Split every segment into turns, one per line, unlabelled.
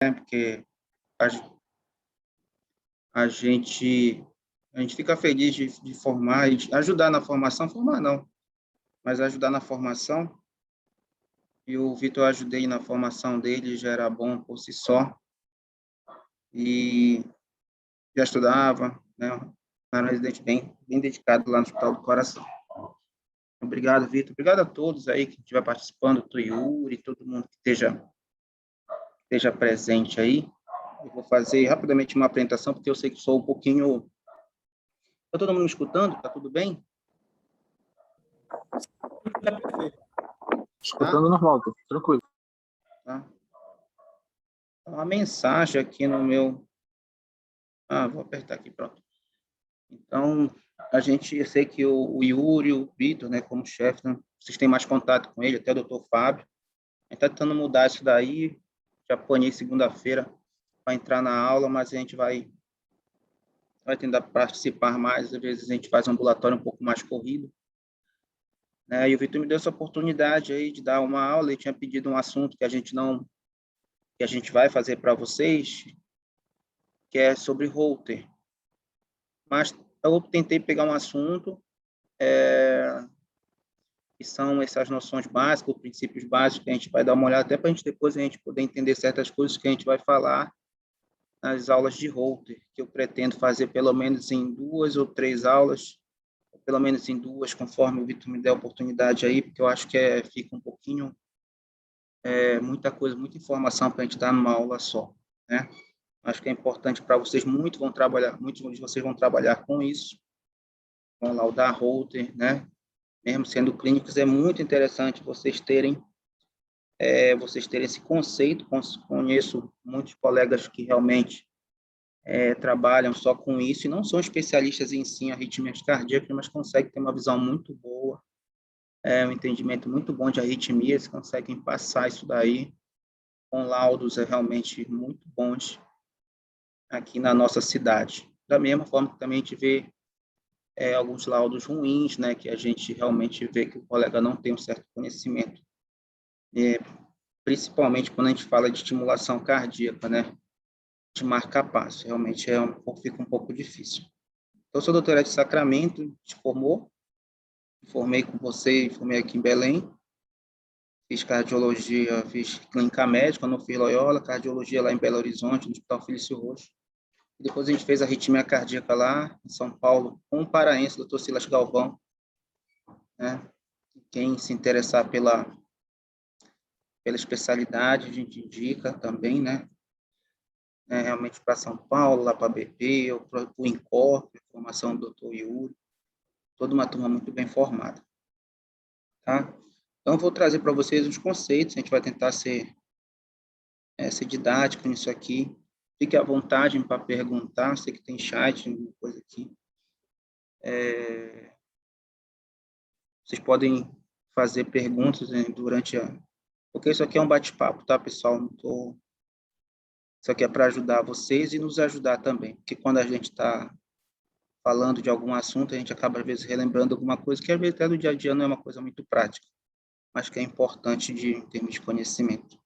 né? Porque a, a gente fica feliz de formar e de ajudar na formação, formar não, mas ajudar na formação. E o Vitor, eu ajudei na formação dele, já era bom por si só, e já estudava, né? Era um residente bem dedicado lá no Hospital do Coração. Obrigado, Vitor. Obrigado a todos aí que estiver participando, o Yuri, todo mundo que esteja presente aí. Eu vou fazer rapidamente uma apresentação, porque eu sei que sou um pouquinho... Está todo mundo me escutando? Está tudo bem?
Escutando normal, tô tranquilo.
Tá. Uma mensagem aqui no meu... vou apertar aqui, pronto. Então, eu sei que o Yuri, o Vitor, né, como chefe, né, vocês têm mais contato com ele, até o doutor Fábio. A gente está tentando mudar isso daí, já apanhei segunda-feira para entrar na aula, mas a gente vai tentar participar mais, às vezes a gente faz um ambulatório um pouco mais corrido. Né? E o Vitor me deu essa oportunidade aí de dar uma aula, ele tinha pedido um assunto que a gente vai fazer para vocês, que é sobre Holter. Mas eu tentei pegar um assunto que são essas noções básicas, princípios básicos, que a gente vai dar uma olhada, até para depois a gente poder entender certas coisas que a gente vai falar nas aulas de Holter, que eu pretendo fazer pelo menos em 2 ou 3 aulas, ou pelo menos em 2, conforme o Vitor me der a oportunidade aí, porque eu acho que fica um pouquinho, muita coisa, muita informação para a gente dar numa aula só, né? Acho que é importante para vocês, muitos de vocês vão trabalhar com isso, vão laudar Holter, né? Mesmo sendo clínicos, é muito interessante vocês terem esse conceito. Conheço muitos colegas que realmente trabalham só com isso e não são especialistas em si, arritmias cardíacas, mas conseguem ter uma visão muito boa, um entendimento muito bom de arritmias, conseguem passar isso daí com laudos realmente muito bons aqui na nossa cidade. Da mesma forma que também a gente vê alguns laudos ruins, né, que a gente realmente vê que o colega não tem um certo conhecimento, principalmente quando a gente fala de estimulação cardíaca, né, de marca-passo, realmente fica um pouco difícil. Eu sou doutora de Sacramento, formei com você, formei aqui em Belém, fiz cardiologia, fiz clínica médica no FII Loyola, cardiologia lá em Belo Horizonte, no Hospital Felício Roxo. E depois a gente fez arritmia cardíaca lá em São Paulo, com o paraense, doutor Silas Galvão, né? Quem se interessar pela especialidade, a gente indica também, né? Realmente para São Paulo, lá para a BP, ou para o INCOR, formação do doutor Yuri, toda uma turma muito bem formada. Tá? Então, eu vou trazer para vocês os conceitos, a gente vai tentar ser didático nisso aqui. Fique à vontade para perguntar, sei que tem chat, alguma coisa aqui. Vocês podem fazer perguntas, né, durante a... Porque isso aqui é um bate-papo, tá, pessoal? Isso aqui é para ajudar vocês e nos ajudar também, porque quando a gente está falando de algum assunto, a gente acaba, às vezes, relembrando alguma coisa que, às vezes, até no dia a dia não é uma coisa muito prática, mas que é importante em termos de conhecimento,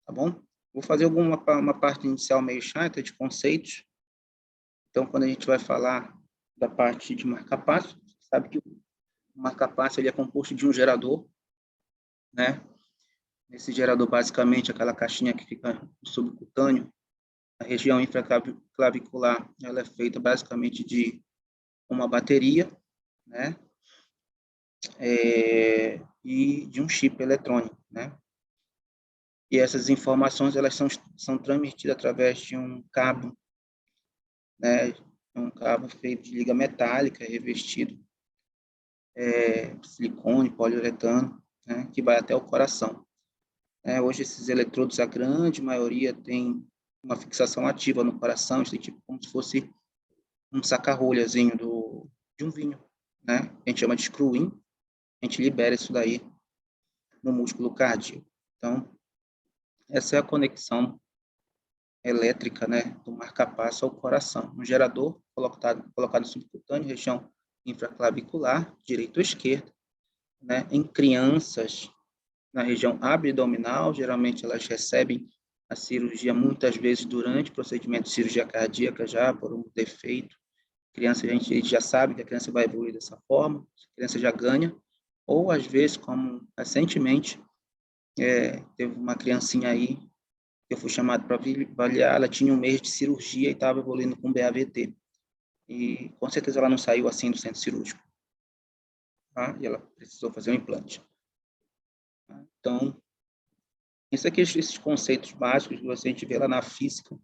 tá bom? Vou fazer uma parte inicial meio chata de conceitos. Então, quando a gente vai falar da parte de marca-passo, sabe que o marca-passo ele é composto de um gerador, né? Esse gerador, basicamente, aquela caixinha que fica no subcutâneo, a região infraclavicular, ela é feita basicamente de uma bateria, né? E de um chip eletrônico, né? E essas informações elas são transmitidas através de um cabo, né? Um cabo feito de liga metálica, revestido silicone, poliuretano, né? Que vai até o coração. Hoje esses eletrodos, a grande maioria tem uma fixação ativa no coração, isso é tipo como se fosse um saca-rolhazinho de um vinho, né? A gente chama de screw-in, a gente libera isso daí no músculo cardíaco. Então, essa é a conexão elétrica, né, do marca-passo ao coração. Um gerador colocado subcutâneo, região infraclavicular, direita ou esquerda, né? Em crianças, na região abdominal, geralmente elas recebem a cirurgia muitas vezes durante o procedimento de cirurgia cardíaca já por um defeito. Criança, a gente já sabe que a criança vai evoluir dessa forma, a criança já ganha, ou às vezes, como recentemente, teve uma criancinha aí, que eu fui chamado para avaliar, ela tinha um mês de cirurgia e estava evoluindo com BAVT. E com certeza ela não saiu assim do centro cirúrgico, tá? E ela precisou fazer um implante. Tá? Então, isso aqui, esses conceitos básicos que a gente vê lá na física,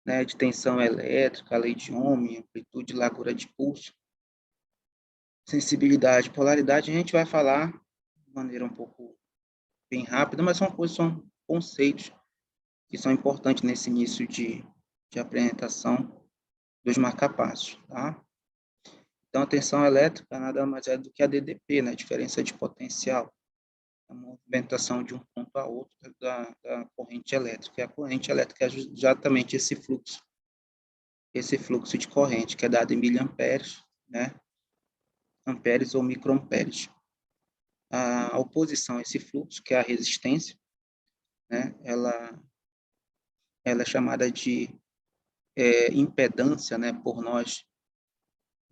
né, de tensão elétrica, lei de Ohm, amplitude, largura de pulso, sensibilidade, polaridade, a gente vai falar de maneira um pouco bem rápida, mas são conceitos que são importantes nesse início de apresentação dos marcapassos, tá? Então, a tensão elétrica nada mais é do que a DDP, né? A diferença de potencial, a movimentação de um ponto a outro da corrente elétrica. E a corrente elétrica é exatamente esse fluxo de corrente, que é dado em miliamperes, né? Amperes ou microamperes. A oposição a esse fluxo, que é a resistência, né? Ela é chamada de impedância, né? Por nós,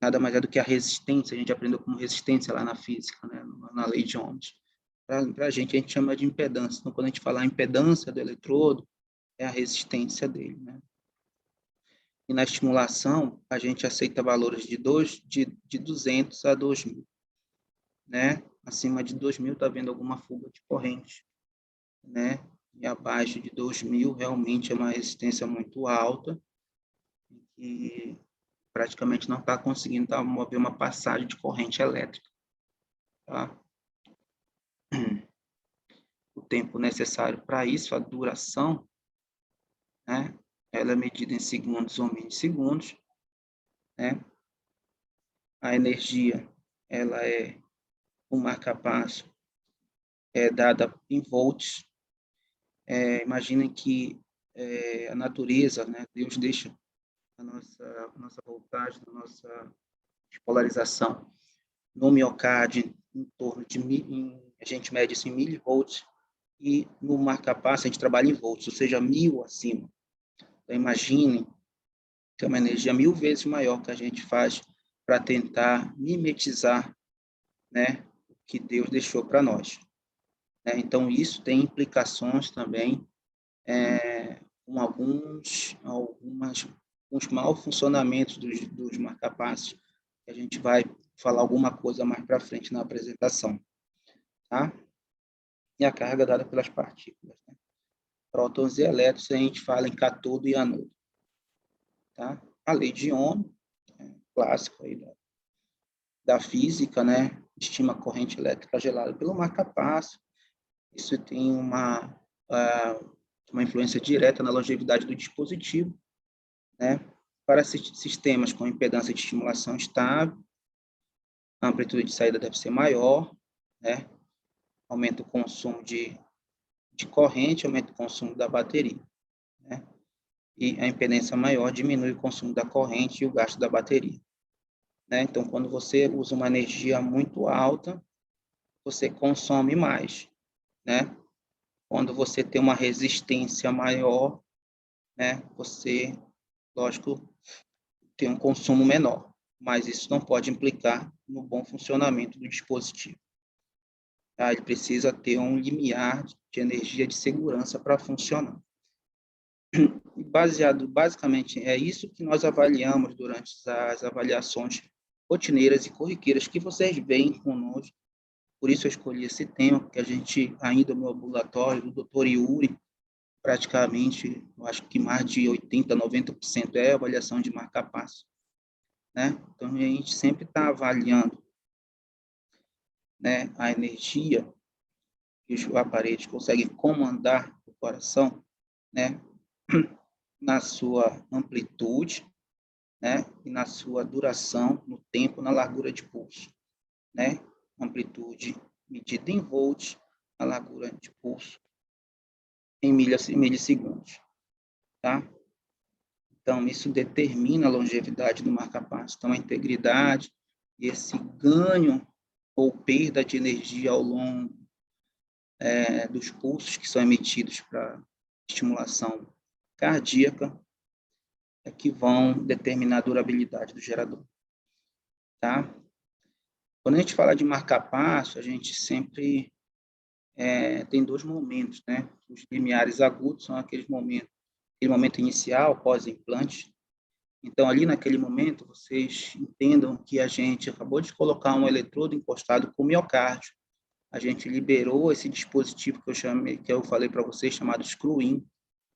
nada mais é do que a resistência. A gente aprendeu como resistência lá na física, né? Na lei de Ohms. Para a gente chama de impedância. Então, quando a gente fala a impedância do eletrodo, é a resistência dele, né? E na estimulação, a gente aceita valores de 200 a 2.000, né? Acima de 2.000 está havendo alguma fuga de corrente, né? E abaixo de 2.000 realmente é uma resistência muito alta e praticamente não está conseguindo mover uma passagem de corrente elétrica, tá? O tempo necessário para isso, a duração, né? Ela é medida em segundos ou milissegundos, né? A energia, ela é um marca-passo, dada em volts. Imaginem que a natureza, né? Deus deixa a nossa voltagem, a nossa polarização no miocárdio em torno de a gente mede isso em milivolts, e no marca-passo a gente trabalha em volts, ou seja, 1.000 acima. Então, imaginem que é uma energia 1.000 vezes maior que a gente faz para tentar mimetizar, né, o que Deus deixou para nós. Né? Então, isso tem implicações também com alguns mal funcionamentos dos marcapassos, que a gente vai falar alguma coisa mais para frente na apresentação. Tá? E a carga dada pelas partículas. Né? Prótons e elétrons, a gente fala em cátodo e anodo. Tá? A lei de Ohm, clássico aí da física, né? Estima a corrente elétrica gelada pelo marca-passo. Isso tem uma influência direta na longevidade do dispositivo, né? Para sistemas com impedância de estimulação estável, a amplitude de saída deve ser maior, né? Aumenta o consumo de corrente, aumenta o consumo da bateria, né? E a impedância maior diminui o consumo da corrente e o gasto da bateria, né? Então, quando você usa uma energia muito alta, você consome mais, né? Quando você tem uma resistência maior, né? Você, lógico, tem um consumo menor, mas isso não pode implicar no bom funcionamento do dispositivo. Tá? Ele precisa ter um limiar de energia de segurança para funcionar. Basicamente, é isso que nós avaliamos durante as avaliações rotineiras e corriqueiras que vocês veem conosco. Por isso eu escolhi esse tema, porque a gente, ainda no ambulatório, do Dr. Yuri, praticamente, eu acho que mais de 80%, 90% é avaliação de marca-passo. Né? Então, a gente sempre está avaliando, né, a energia que os aparelhos conseguem comandar o coração, né, na sua amplitude, né, e na sua duração, no tempo, na largura de pulso. Né? Amplitude medida em volts, a largura de pulso em milissegundos. Tá? Então, isso determina a longevidade do marca-passo. Então, a integridade e esse ganho ou perda de energia ao longo dos pulsos que são emitidos para estimulação cardíaca, que vão determinar a durabilidade do gerador, tá? Quando a gente fala de marca-passo, a gente sempre tem dois momentos, né? Os limiares agudos são aquele momento inicial, pós-implante. Então, ali naquele momento, vocês entendam que a gente acabou de colocar um eletrodo encostado com o miocárdio. A gente liberou esse dispositivo que eu falei para vocês, chamado screw-in.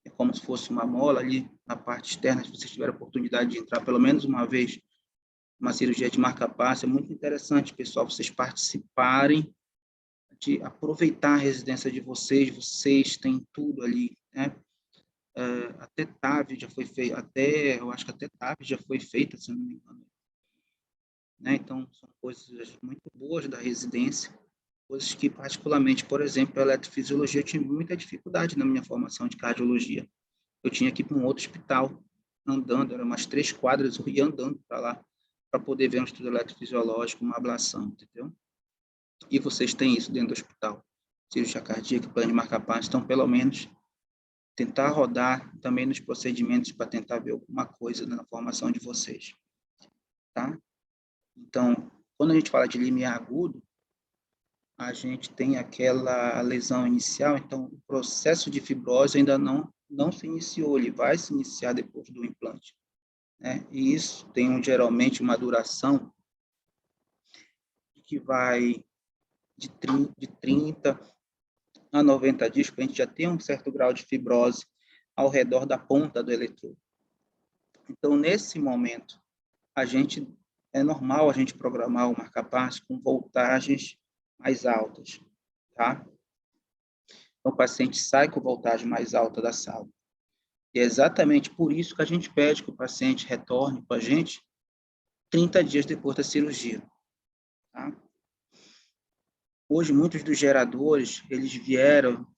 É como se fosse uma mola ali na parte externa. Se vocês tiverem a oportunidade de entrar pelo menos uma vez numa cirurgia de marca-passo, é muito interessante, pessoal, vocês participarem, de aproveitar a residência de vocês. Vocês têm tudo ali, né? Até TAV já foi feita, eu acho que até TAV já foi feita, se não me engano. Né? Então, são coisas muito boas da residência, coisas que, particularmente, por exemplo, a eletrofisiologia, eu tive muita dificuldade na minha formação de cardiologia. Eu tinha que ir para um outro hospital, andando, eram umas 3 quadras, eu ia andando para lá, para poder ver um estudo eletrofisiológico, uma ablação, entendeu? E vocês têm isso dentro do hospital. Cirurgia cardíaca, plano de marca-passo, então, pelo menos, tentar rodar também nos procedimentos para tentar ver alguma coisa na formação de vocês, tá? Então, quando a gente fala de limiar agudo, a gente tem aquela lesão inicial, então o processo de fibrose ainda não se iniciou, ele vai se iniciar depois do implante, né? E isso tem geralmente uma duração que vai de 30 a 90 dias, para a gente já ter um certo grau de fibrose ao redor da ponta do eletrodo. Então, nesse momento, é normal a gente programar o marca-passo com voltagens mais altas, tá? Então, o paciente sai com voltagem mais alta da sala. E é exatamente por isso que a gente pede que o paciente retorne com a gente 30 dias depois da cirurgia, tá? Hoje, muitos dos geradores,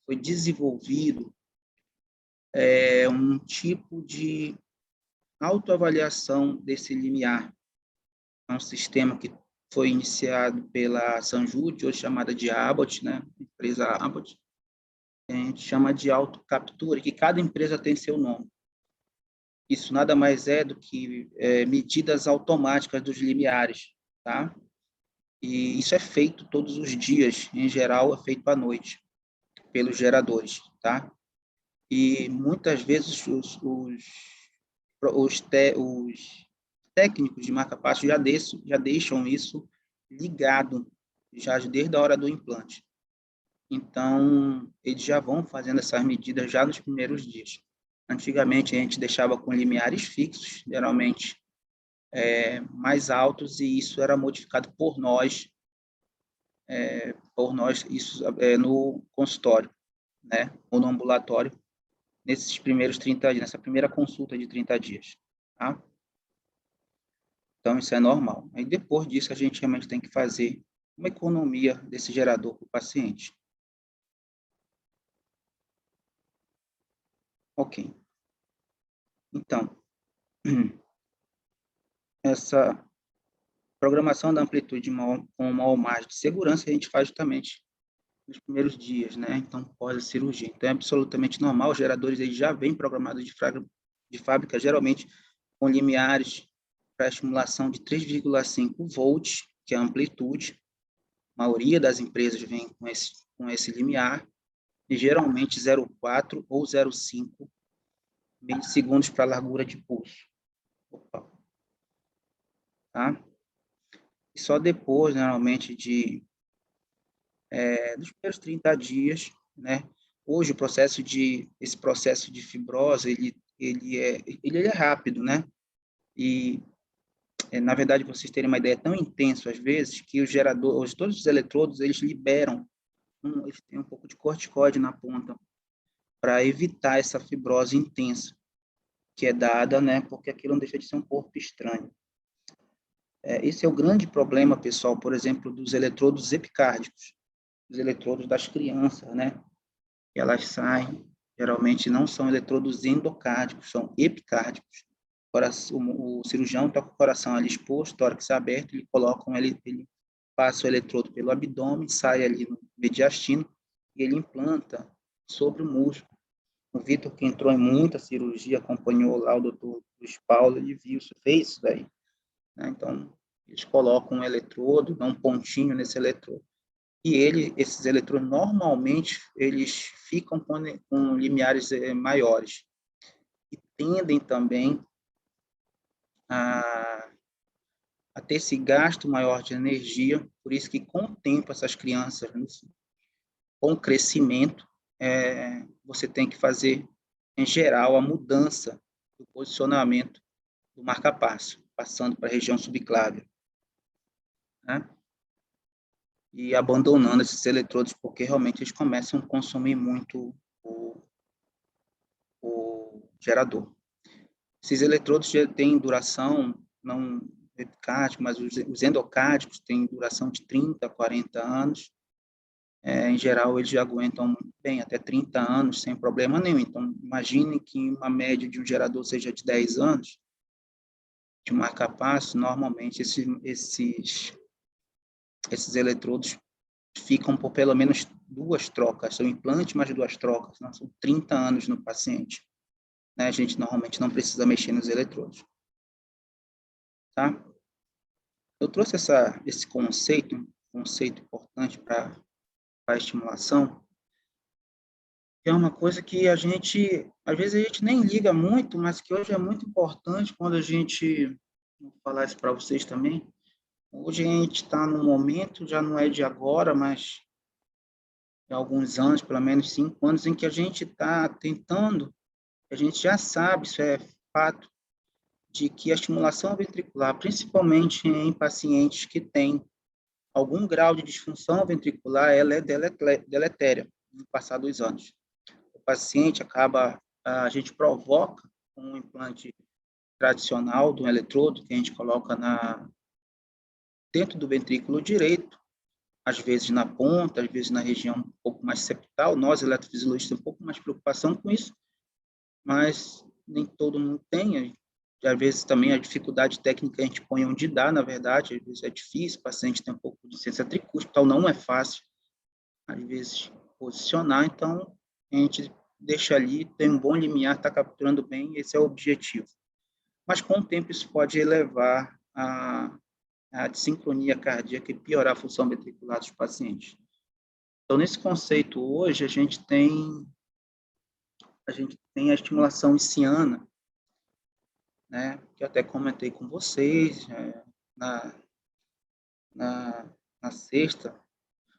foi desenvolvido um tipo de autoavaliação desse limiar. É um sistema que foi iniciado pela Sanjud, hoje chamada de Abbott, né? Empresa Abbott. A gente chama de autocaptura, que cada empresa tem seu nome. Isso nada mais é do que medidas automáticas dos limiares, tá? E isso é feito todos os dias, em geral é feito à noite, pelos geradores, tá? E muitas vezes os técnicos de marca-passo já deixam isso ligado, já desde a hora do implante. Então, eles já vão fazendo essas medidas já nos primeiros dias. Antigamente, a gente deixava com limiares fixos, geralmente mais altos, e isso era modificado por nós isso no consultório, né, ou no ambulatório, nesses primeiros 30 dias, nessa primeira consulta de 30 dias, tá? Então, isso é normal. Aí, depois disso, a gente realmente tem que fazer uma economia desse gerador para o paciente. Ok. Então, essa programação da amplitude com uma margem de segurança a gente faz justamente nos primeiros dias, né? Então, pós a cirurgia. Então, é absolutamente normal. Os geradores eles já vêm programados de fábrica, geralmente com limiares para estimulação de 3,5 volts, que é a amplitude. A maioria das empresas vem com esse limiar, e geralmente 0,4 ou 0,5 milissegundos para a largura de pulso. Opa. Tá? E só depois, normalmente, dos primeiros 30 dias, né? Hoje, esse processo de fibrose, ele é rápido, né? E, na verdade, vocês terem uma ideia, é tão intenso, às vezes, que todos os eletrodos, eles liberam, eles têm um pouco de corticoide na ponta, para evitar essa fibrose intensa, que é dada, né? Porque aquilo não deixa de ser um corpo estranho. Esse é o grande problema, pessoal, por exemplo, dos eletrodos epicárdicos, os eletrodos das crianças, né? Elas saem, geralmente não são eletrodos endocárdicos, são epicárdicos. O cirurgião está com o coração ali exposto, tórax aberto, ele passa o eletrodo pelo abdômen, sai ali no mediastino, e ele implanta sobre o músculo. O Vitor, que entrou em muita cirurgia, acompanhou lá o doutor Luiz Paulo, ele viu isso, fez isso daí, né? Então, eles colocam um eletrodo, dão um pontinho nesse eletrodo. E esses eletrodos, normalmente, eles ficam com limiares maiores. E tendem também a ter esse gasto maior de energia, por isso que, com o tempo, essas crianças, com o crescimento, você tem que fazer, em geral, a mudança do posicionamento do marca-passo, passando para a região subclávia, né? E abandonando esses eletrodos, porque realmente eles começam a consumir muito o gerador. Esses eletrodos já têm duração, não epicárdico, mas os endocárdicos têm duração de 30 a 40 anos. Em geral, eles já aguentam bem até 30 anos, sem problema nenhum. Então, imagine que uma média de um gerador seja de 10 anos, de um marca-passo, normalmente esses eletrodos ficam por pelo menos 2 trocas, são implante mais 2 trocas, né? São 30 anos no paciente, né? A gente normalmente não precisa mexer nos eletrodos, tá? Eu trouxe esse conceito, um conceito importante para a estimulação, que é uma coisa que às vezes a gente nem liga muito, mas que hoje é muito importante quando a gente, vou falar isso para vocês também, hoje a gente está num momento, já não é de agora, mas de alguns anos, pelo menos 5 anos, em que a gente está tentando, a gente já sabe, isso é fato, de que a estimulação ventricular, principalmente em pacientes que têm algum grau de disfunção ventricular, ela é deletéria no passar dos anos. O paciente a gente provoca um implante tradicional do eletrodo, que a gente coloca dentro do ventrículo direito, às vezes na ponta, às vezes na região um pouco mais septal. Nós, eletrofisiologistas, temos um pouco mais de preocupação com isso, mas nem todo mundo tem. Às vezes também a dificuldade técnica a gente põe onde dá, na verdade, às vezes é difícil, o paciente tem um pouco de insuficiência tricúspide, não é fácil, às vezes, posicionar, então a gente deixa ali, tem um bom limiar, está capturando bem, esse é o objetivo. Mas com o tempo isso pode elevar a desincronia cardíaca e piorar a função ventricular dos pacientes. Então, nesse conceito hoje, a gente tem a estimulação hiciana, né, que eu até comentei com vocês na, na sexta.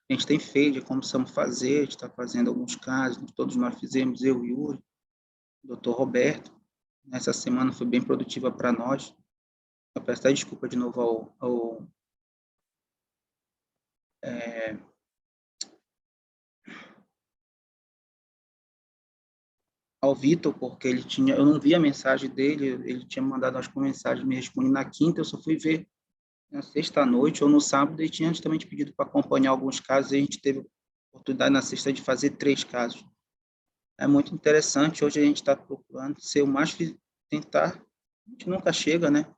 A gente tem feito, como precisamos fazer, a gente está fazendo alguns casos, todos nós fizemos, eu e o Yuri, o Dr. Roberto. Essa semana foi bem produtiva para nós. Eu peço até desculpa de novo ao Vitor, porque eu não vi a mensagem dele, ele tinha mandado acho que uma mensagem, me responde na quinta, eu só fui ver na sexta-noite ou no sábado, e tinha justamente pedido para acompanhar alguns casos, e a gente teve a oportunidade na sexta de fazer 3 casos. É muito interessante, hoje a gente está procurando ser o mais, tentar, a gente nunca chega, né?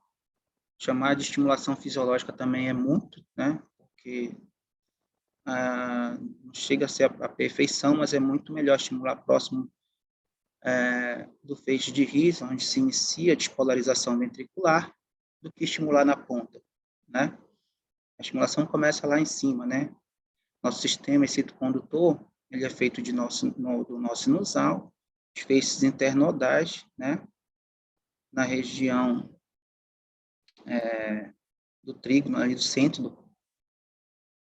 Chamar de estimulação fisiológica também é muito, né? Porque não chega a ser a perfeição, mas é muito melhor estimular próximo do feixe de Rhis, onde se inicia a despolarização ventricular, do que estimular na ponta, né? A estimulação começa lá em cima, né? Nosso sistema excitocondutor, ele é feito do nosso sinusal, os feixes internodais, né? Na região do trígono, ali do centro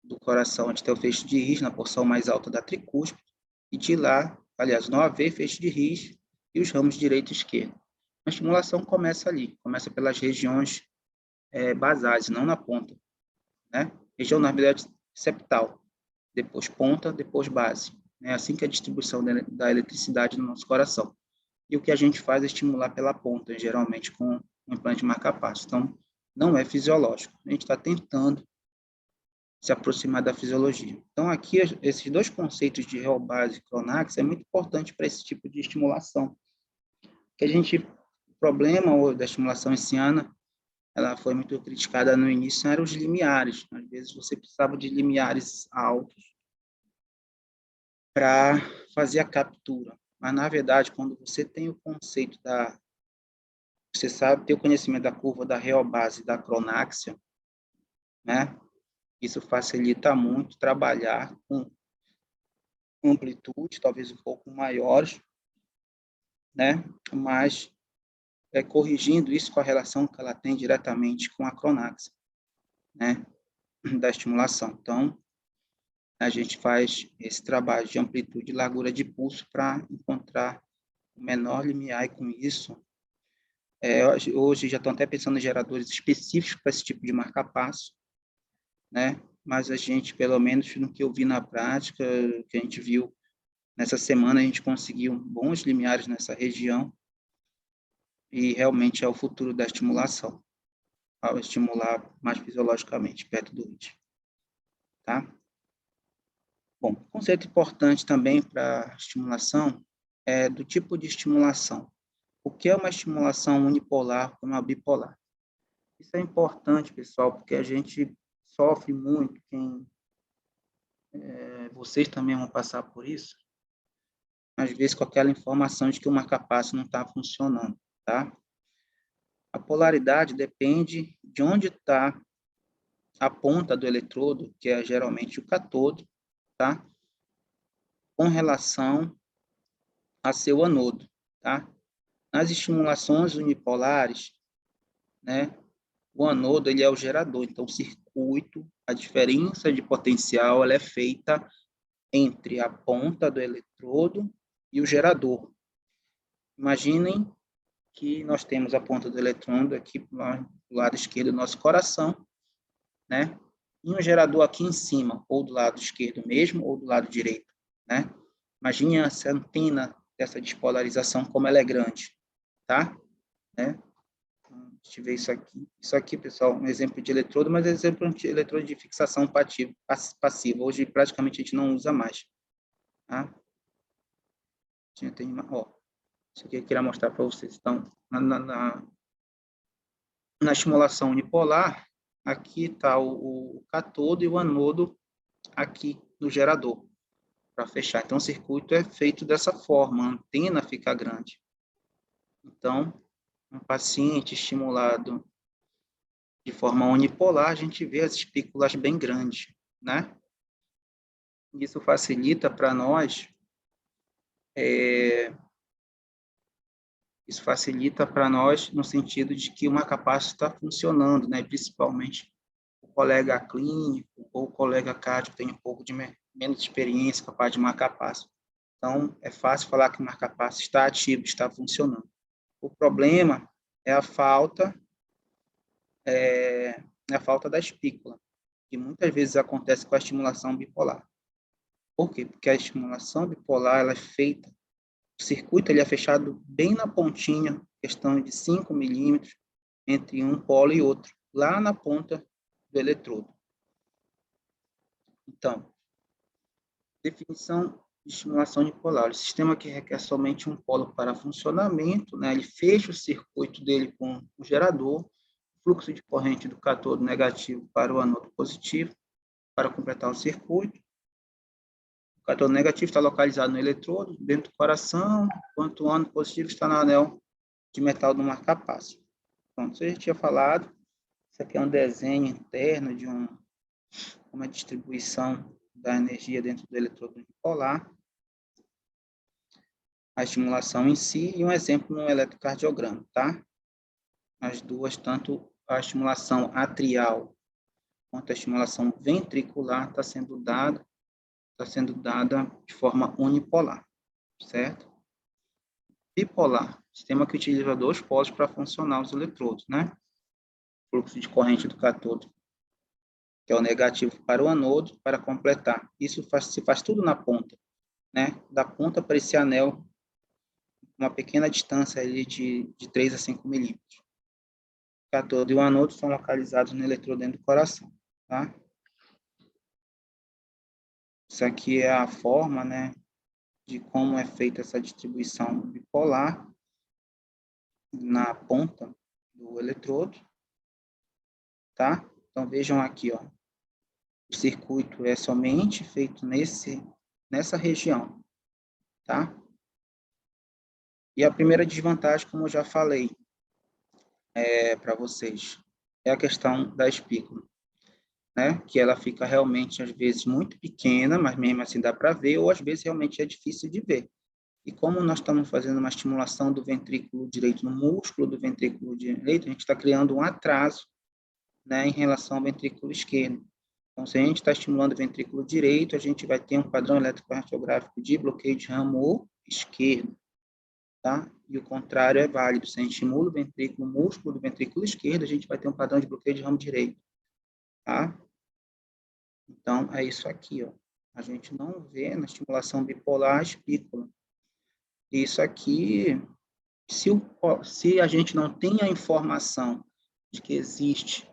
do coração, onde tem o feixe de Rhis, na porção mais alta da tricúspide, e de lá, aliás, não haver feixe de Rhis e os ramos direito e esquerdo. A estimulação começa ali, começa pelas regiões basais, não na ponta, né? Região, na verdade, septal, depois ponta, depois base. É assim que é a distribuição da eletricidade no nosso coração. E o que a gente faz é estimular pela ponta, geralmente com um implante marca-passo. Então, não é fisiológico. A gente está tentando se aproximar da fisiologia. Então, aqui, esses 2 conceitos de Reobase e Cronax é muito importante para esse tipo de estimulação. O problema da estimulação hiciana, ela foi muito criticada no início, eram os limiares. Às vezes, você precisava de limiares altos para fazer a captura. Mas, na verdade, quando você tem o conceito você sabe ter o conhecimento da curva da reobase e da cronáxia, né? Isso facilita muito trabalhar com amplitude, talvez um pouco maiores, né? Mas corrigindo isso com a relação que ela tem diretamente com a cronáxia, né? Da estimulação. Então, a gente faz esse trabalho de amplitude e largura de pulso para encontrar o menor limiar, e com isso, hoje já estão até pensando em geradores específicos para esse tipo de marca-passo, né? Mas a gente, pelo menos no que eu vi na prática, que a gente viu nessa semana, a gente conseguiu bons limiares nessa região e realmente é o futuro da estimulação, ao estimular mais fisiologicamente, perto do ritmo, tá? Bom, conceito importante também para estimulação é do tipo de estimulação. O que é uma estimulação unipolar ou uma bipolar? Isso é importante, pessoal, porque a gente sofre muito, vocês também vão passar por isso, às vezes com aquela informação de que o marca-passo não está funcionando, tá? A polaridade depende de onde está a ponta do eletrodo, que é geralmente o cátodo, tá? Com relação a seu anodo, tá? Nas estimulações unipolares, né, o anodo ele é o gerador, então o circuito, a diferença de potencial, ela é feita entre a ponta do eletrodo e o gerador. Imaginem que nós temos a ponta do eletrodo aqui do lado esquerdo do nosso coração, né? E um gerador aqui em cima, ou do lado esquerdo mesmo, ou do lado direito, né? Imagine essa antena dessa despolarização, como ela é grande, tá? Né? A gente vê isso aqui. Isso aqui, pessoal, um exemplo de eletrodo, mas é exemplo de eletrodo de fixação passiva. Hoje, praticamente, a gente não usa mais. Tá? Ó, isso aqui eu queria mostrar para vocês. Então, na estimulação unipolar, aqui está o cátodo e o anodo aqui no gerador, para fechar. Então, o circuito é feito dessa forma, a antena fica grande. Então, um paciente estimulado de forma unipolar, a gente vê as espículas bem grandes, né? Isso facilita para nós, no sentido de que o marca-passo está funcionando, né? Principalmente o colega clínico ou o colega cardio tem um pouco de menos experiência capaz de marca-passo. Então, é fácil falar que o marca-passo está ativo, está funcionando. O problema é a falta da espícula, que muitas vezes acontece com a estimulação bipolar. Por quê? Porque a estimulação bipolar ela é feita, o circuito ele é fechado bem na pontinha, questão de 5 milímetros, entre um polo e outro, lá na ponta do eletrodo. Então, definição de estimulação unipolar. O sistema que requer somente um polo para funcionamento, né? Ele fecha o circuito dele com o gerador, fluxo de corrente do cátodo negativo para o anodo positivo, para completar o circuito. O cátodo negativo está localizado no eletrodo, dentro do coração, enquanto o anodo positivo está no anel de metal do marca-passo. Pronto, isso a gente tinha falado. Isso aqui é um desenho interno de uma distribuição da energia dentro do eletrodo unipolar, a estimulação em si e um exemplo no eletrocardiograma, tá? As duas, tanto a estimulação atrial quanto a estimulação ventricular está sendo dada de forma unipolar, certo? Bipolar, sistema que utiliza dois polos para funcionar os eletrodos, né? Fluxo de corrente do cátodo, que é o negativo para o anodo, para completar. Isso se faz tudo na ponta, né? Da ponta para esse anel, uma pequena distância ali de 3 a 5 milímetros. O cátodo e o anodo são localizados no eletrodo dentro do coração, tá? Isso aqui é a forma, né, de como é feita essa distribuição bipolar na ponta do eletrodo, tá? Então, vejam aqui, ó. O circuito é somente feito nessa região, tá? E a primeira desvantagem, como eu já falei para vocês, é a questão da espícula, né? Que ela fica realmente, às vezes, muito pequena, mas mesmo assim dá para ver, ou às vezes realmente é difícil de ver. E como nós estamos fazendo uma estimulação do ventrículo direito, no músculo do ventrículo direito, a gente está criando um atraso, né, em relação ao ventrículo esquerdo. Então, se a gente está estimulando o ventrículo direito, a gente vai ter um padrão eletrocardiográfico de bloqueio de ramo esquerdo, tá? E o contrário é válido. Se a gente estimula o ventrículo, o músculo do ventrículo esquerdo, a gente vai ter um padrão de bloqueio de ramo direito, tá? Então, é isso aqui, ó. A gente não vê na estimulação bipolar a espícula. Isso aqui, se a gente não tem a informação de que existe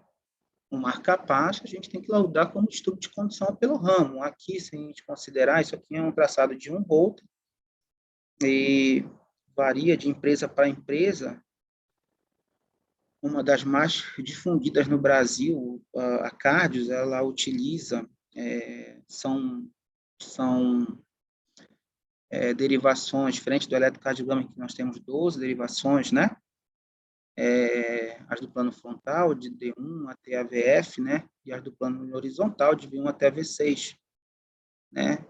um marca-passo, a gente tem que laudar como estudo de condição pelo ramo. Aqui, se a gente considerar, isso aqui é um traçado de 1 volt, e varia de empresa para empresa. Uma das mais difundidas no Brasil, a Cardios, ela utiliza, são derivações, diferente do eletrocardiograma, que nós temos 12 derivações, né? As do plano frontal, de D1 até AVF, né? E as do plano horizontal, de V1 até V6, né?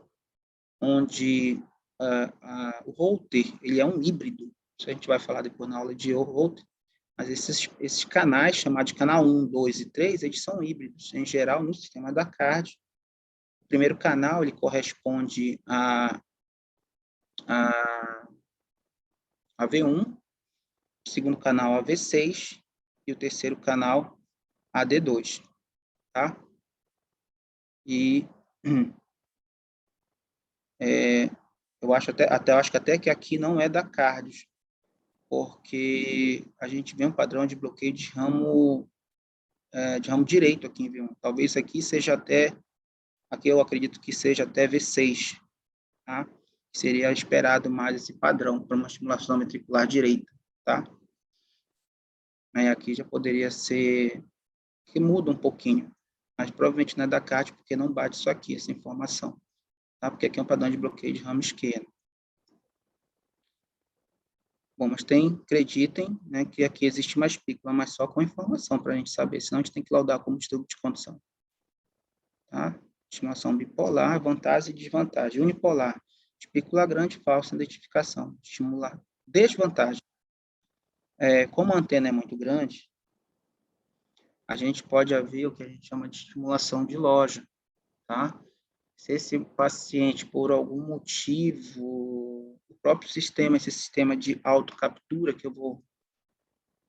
Onde o Holter, ele é um híbrido, isso a gente vai falar depois na aula de Holter, mas esses canais, chamados de canal 1, 2 e 3, eles são híbridos, em geral, no sistema da CARD. O primeiro canal, ele corresponde a V1, o segundo canal a V6 e o terceiro canal a D2, tá? E eu acho até que aqui não é da Cardios, porque a gente vê um padrão de bloqueio de ramo direito aqui em V1. Talvez aqui seja até, aqui eu acredito que seja até V6, tá? Seria esperado mais esse padrão para uma estimulação ventricular direita, tá? Aí aqui já poderia ser que muda um pouquinho, mas provavelmente não é da CAT, porque não bate isso aqui, essa informação, tá? Porque aqui é um padrão de bloqueio de ramo esquerdo. Bom, mas acreditem, né, que aqui existe uma espícula, mas só com informação para a gente saber, senão a gente tem que laudar como estudo de condição, tá? Estimulação bipolar, vantagem e desvantagem. Unipolar, espícula grande, falsa, identificação. Estimular, desvantagem. Como a antena é muito grande, a gente pode haver o que a gente chama de estimulação de loja, tá? Se esse paciente, por algum motivo, o próprio sistema, esse sistema de autocaptura, que eu vou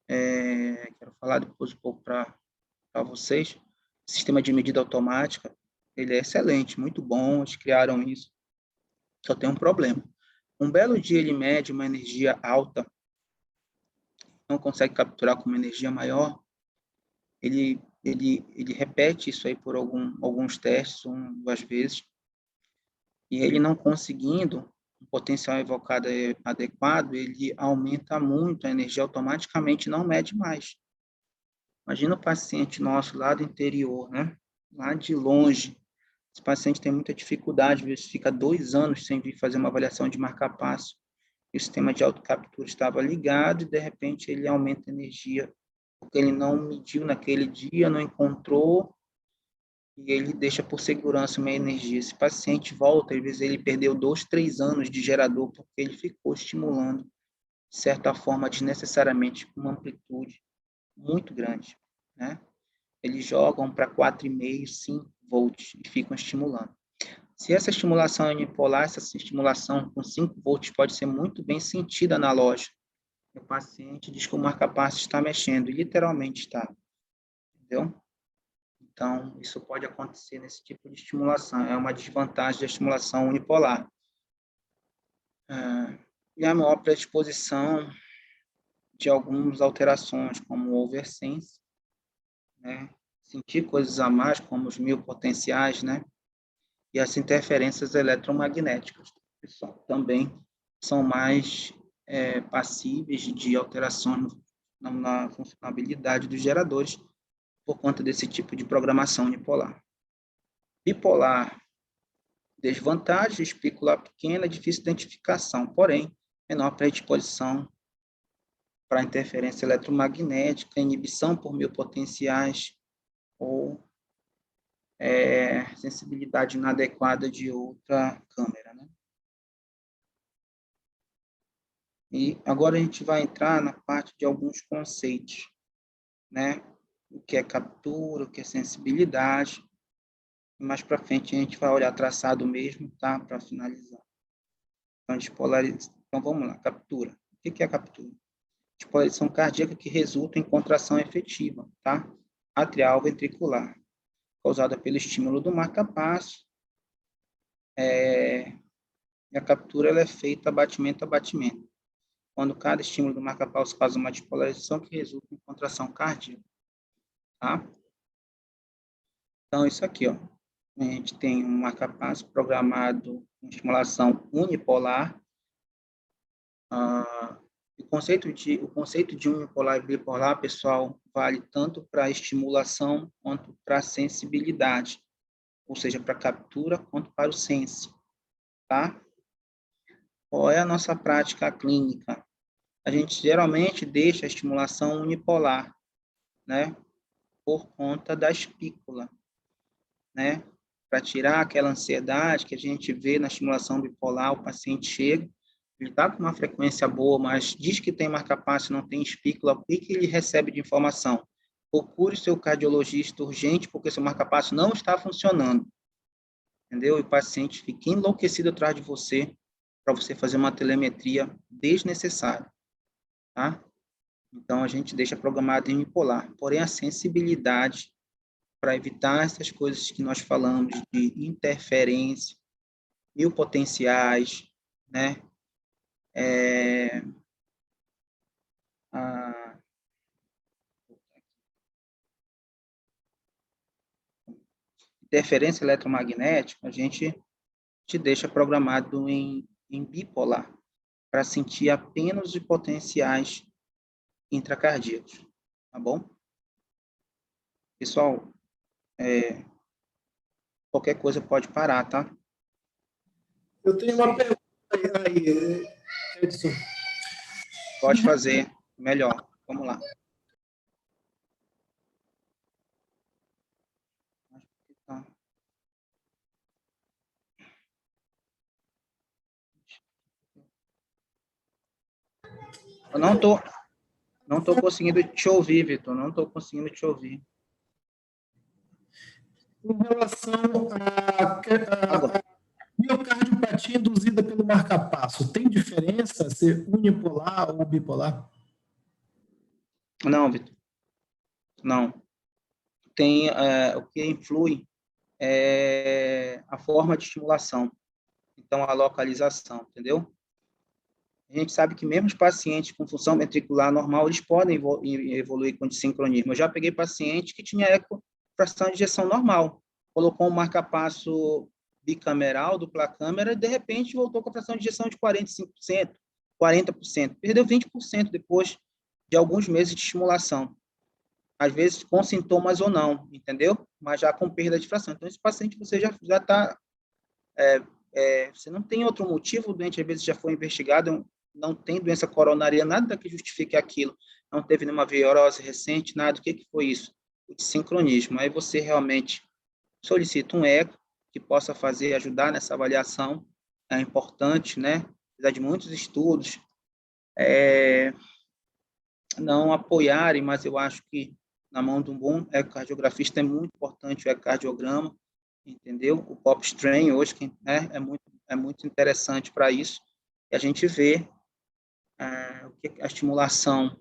quero falar depois um pouco para vocês, sistema de medida automática, ele é excelente, muito bom, eles criaram isso, só tem um problema. Um belo dia ele mede uma energia alta, não consegue capturar com uma energia maior, ele repete isso aí por alguns testes, 1, 2 vezes, e ele não conseguindo um potencial evocado adequado, ele aumenta muito a energia, automaticamente não mede mais. Imagina o paciente nosso lá do interior, né? Lá de longe, esse paciente tem muita dificuldade, às vezes fica 2 anos sem vir fazer uma avaliação de marca-passo, e o sistema de autocaptura estava ligado e, de repente, ele aumenta a energia, porque ele não mediu naquele dia, não encontrou, e ele deixa por segurança uma energia. Esse paciente volta, às vezes ele perdeu 2, 3 anos de gerador, porque ele ficou estimulando, de certa forma, desnecessariamente, com uma amplitude muito grande, né? Eles jogam para 4,5, 5 volts e ficam estimulando. Se essa estimulação é unipolar, essa estimulação com 5 volts pode ser muito bem sentida na loja. O paciente diz que o marca-passo está mexendo, e literalmente está, entendeu? Então, isso pode acontecer nesse tipo de estimulação. É uma desvantagem da estimulação unipolar. E a maior predisposição de algumas alterações, como o oversense, né? Sentir coisas a mais, como os 1000 potenciais, né? E as interferências eletromagnéticas também são mais passíveis de alterações na funcionalidade dos geradores por conta desse tipo de programação unipolar. Bipolar, Desvantagem, espícula pequena, difícil identificação, porém, menor predisposição para interferência eletromagnética, inibição por mil potenciais ou sensibilidade inadequada de outra câmera, né? E agora a gente vai entrar na parte de alguns conceitos, né? O que é captura, o que é sensibilidade. Mais para frente a gente vai olhar traçado mesmo, tá? Para finalizar. Então, vamos lá, captura. O que é a captura? Despolarização cardíaca que resulta em contração efetiva, tá? Atrial ventricular, causada pelo estímulo do marca-passo. E a captura ela é feita batimento a batimento, quando cada estímulo do marca-passo causa uma despolarização que resulta em contração cardíaca, tá? Então, isso aqui, ó. A gente tem um marca-passo programado com estimulação unipolar. O conceito de unipolar e bipolar, pessoal, vale tanto para estimulação quanto para sensibilidade, ou seja, para captura quanto para o sense, tá? Qual é a nossa prática clínica? A gente geralmente deixa a estimulação unipolar, né? Por conta da espícula, né? Para tirar aquela ansiedade que a gente vê na estimulação bipolar, o paciente chega, ele está com uma frequência boa, mas diz que tem marca-passo, não tem espícula, o que ele recebe de informação? Procure seu cardiologista urgente, porque seu marca-passo não está funcionando, entendeu? E o paciente fica enlouquecido atrás de você, para você fazer uma telemetria desnecessária, tá? Então, a gente deixa programado em unipolar. Porém, a sensibilidade, para evitar essas coisas que nós falamos de interferência, mil potenciais, né? A interferência eletromagnética, a gente te deixa programado em bipolar, para sentir apenas os potenciais intracardíacos, tá bom? Pessoal, qualquer coisa pode parar, tá?
Eu tenho uma pergunta aí, Edson.
Pode fazer, melhor. Vamos lá. Eu não tô conseguindo te ouvir, Vitor. Não estou conseguindo te ouvir.
Em relação à miocardiopatia induzida pelo marca-passo, tem diferença ser unipolar ou bipolar?
Não, Vitor. Não. Tem, o que influi é a forma de estimulação. Então, a localização, entendeu? A gente sabe que mesmo os pacientes com função ventricular normal, eles podem evoluir com desincronismo. Eu já peguei paciente que tinha fração de ejeção normal, colocou um marca-passo bicameral, dupla câmera, e de repente voltou com a fração de ejeção de 45%, 40%. Perdeu 20% depois de alguns meses de estimulação. Às vezes com sintomas ou não, entendeu? Mas já com perda de fração. Então, esse paciente você já está... você não tem outro motivo, o doente às vezes já foi investigado, não tem doença coronária, nada que justifique aquilo, não teve nenhuma virose recente, nada. O que foi isso? O desincronismo. Aí você realmente solicita um eco que possa ajudar nessa avaliação, é importante, né? Apesar de muitos estudos não apoiarem, mas eu acho que na mão de um bom ecocardiografista é muito importante o ecocardiograma, entendeu? O pop strain hoje, né, é muito interessante para isso, e a gente vê o que a estimulação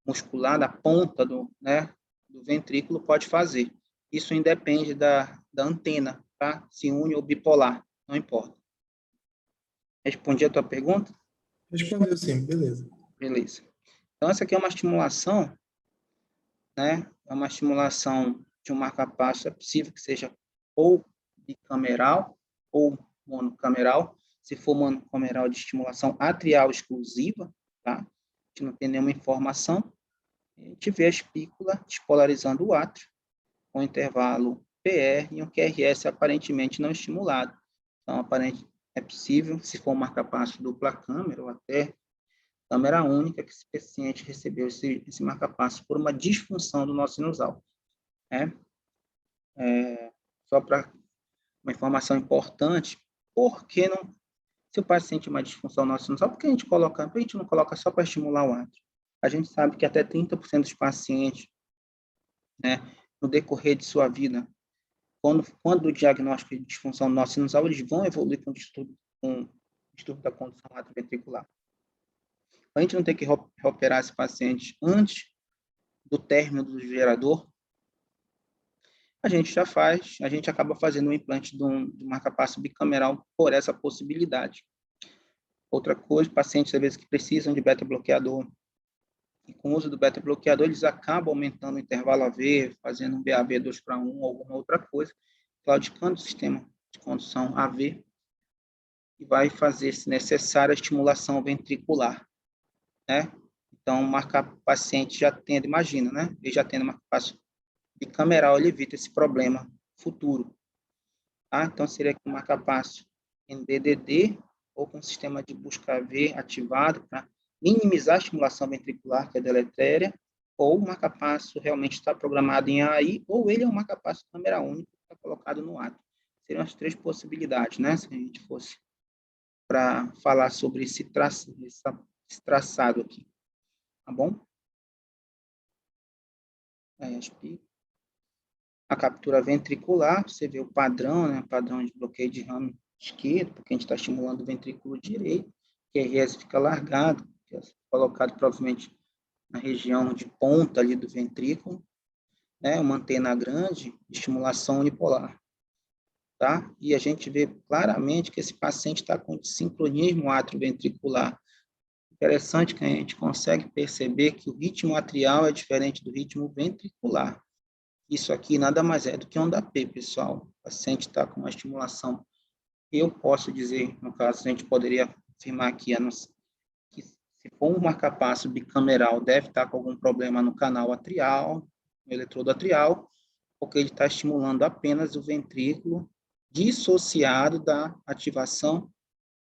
muscular da ponta né, do ventrículo pode fazer. Isso independe da antena, tá? Se une ou bipolar, não importa. Respondi a tua pergunta?
Respondeu sim, beleza.
Beleza. Então, essa aqui é uma estimulação, né? É uma estimulação de um marca-passo, é possível que seja ou bicameral ou monocameral. Se for monocameral, de estimulação atrial exclusiva, tá? A gente não tem nenhuma informação. A gente vê a espícula despolarizando o átrio com intervalo PE e um QRS aparentemente não estimulado. Então, é possível, se for um marca-passo dupla câmera ou até câmera única, que esse paciente recebeu esse marca-passo por uma disfunção do nosso sinusal. Né? Só para uma informação importante, por que não, se o paciente tem uma disfunção do nosso sinusal, por que a gente não coloca só para estimular o átrio? A gente sabe que até 30% dos pacientes, né, no decorrer de sua vida, quando o diagnóstico de disfunção do nosso sinusal, eles vão evoluir com distúrbio da condução atrioventricular. Para a gente não ter que operar esse paciente antes do término do gerador, a gente acaba fazendo um implante de um marca-passo bicameral por essa possibilidade. Outra coisa, pacientes, às vezes, que precisam de beta-bloqueador, e com o uso do beta-bloqueador, eles acabam aumentando o intervalo AV, fazendo um BAV 2:1 ou alguma outra coisa, claudicando o sistema de condução AV, e vai fazer, se necessário, a estimulação ventricular, né? Então, o paciente já tendo, imagina, né? Ele já tendo marca-passo bicameral, ele evita esse problema futuro. Tá? Então, seria aqui um marca-passo em DDD ou com sistema de busca AV ativado para minimizar a estimulação ventricular, que é deletéria, ou o marca-passo realmente está programado em AI, ou ele é um marca-passo câmera única que está colocado no ato. Seriam as três possibilidades, né? Se a gente fosse para falar sobre esse traçado aqui. Tá bom? A captura ventricular, você vê o padrão, né? Padrão de bloqueio de ramo esquerdo, porque a gente está estimulando o ventrículo direito, que QRS fica largado, que é colocado provavelmente na região de ponta ali do ventrículo, né? Uma antena grande, estimulação unipolar, tá? E a gente vê claramente que esse paciente está com sincronismo atrioventricular. Interessante que a gente consegue perceber que o ritmo atrial é diferente do ritmo ventricular. Isso aqui nada mais é do que onda P, pessoal. O paciente está com uma estimulação. Eu posso dizer, no caso, a gente poderia afirmar aqui, que se for um marca-passo bicameral, deve estar com algum problema no canal atrial, no eletrodo atrial, porque ele está estimulando apenas o ventrículo dissociado da ativação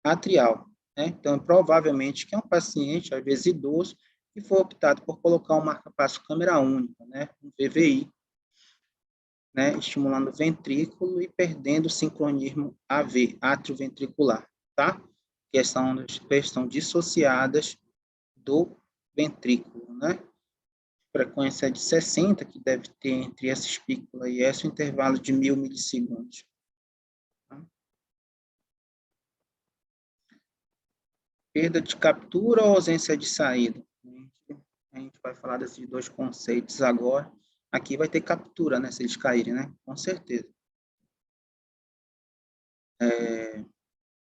atrial. Né? Então, provavelmente que é um paciente, às vezes idoso, que foi optado por colocar um marca-passo câmera única, né? Um VVI, né? Estimulando o ventrículo e perdendo o sincronismo AV, atrioventricular, tá? Que são ondas que estão dissociadas do ventrículo, né? Frequência de 60, que deve ter entre essa espícula e esse, um intervalo de 1000 milissegundos. Perda de captura ou ausência de saída? A gente vai falar desses dois conceitos agora. Aqui vai ter captura, né? Se eles caírem, né? Com certeza.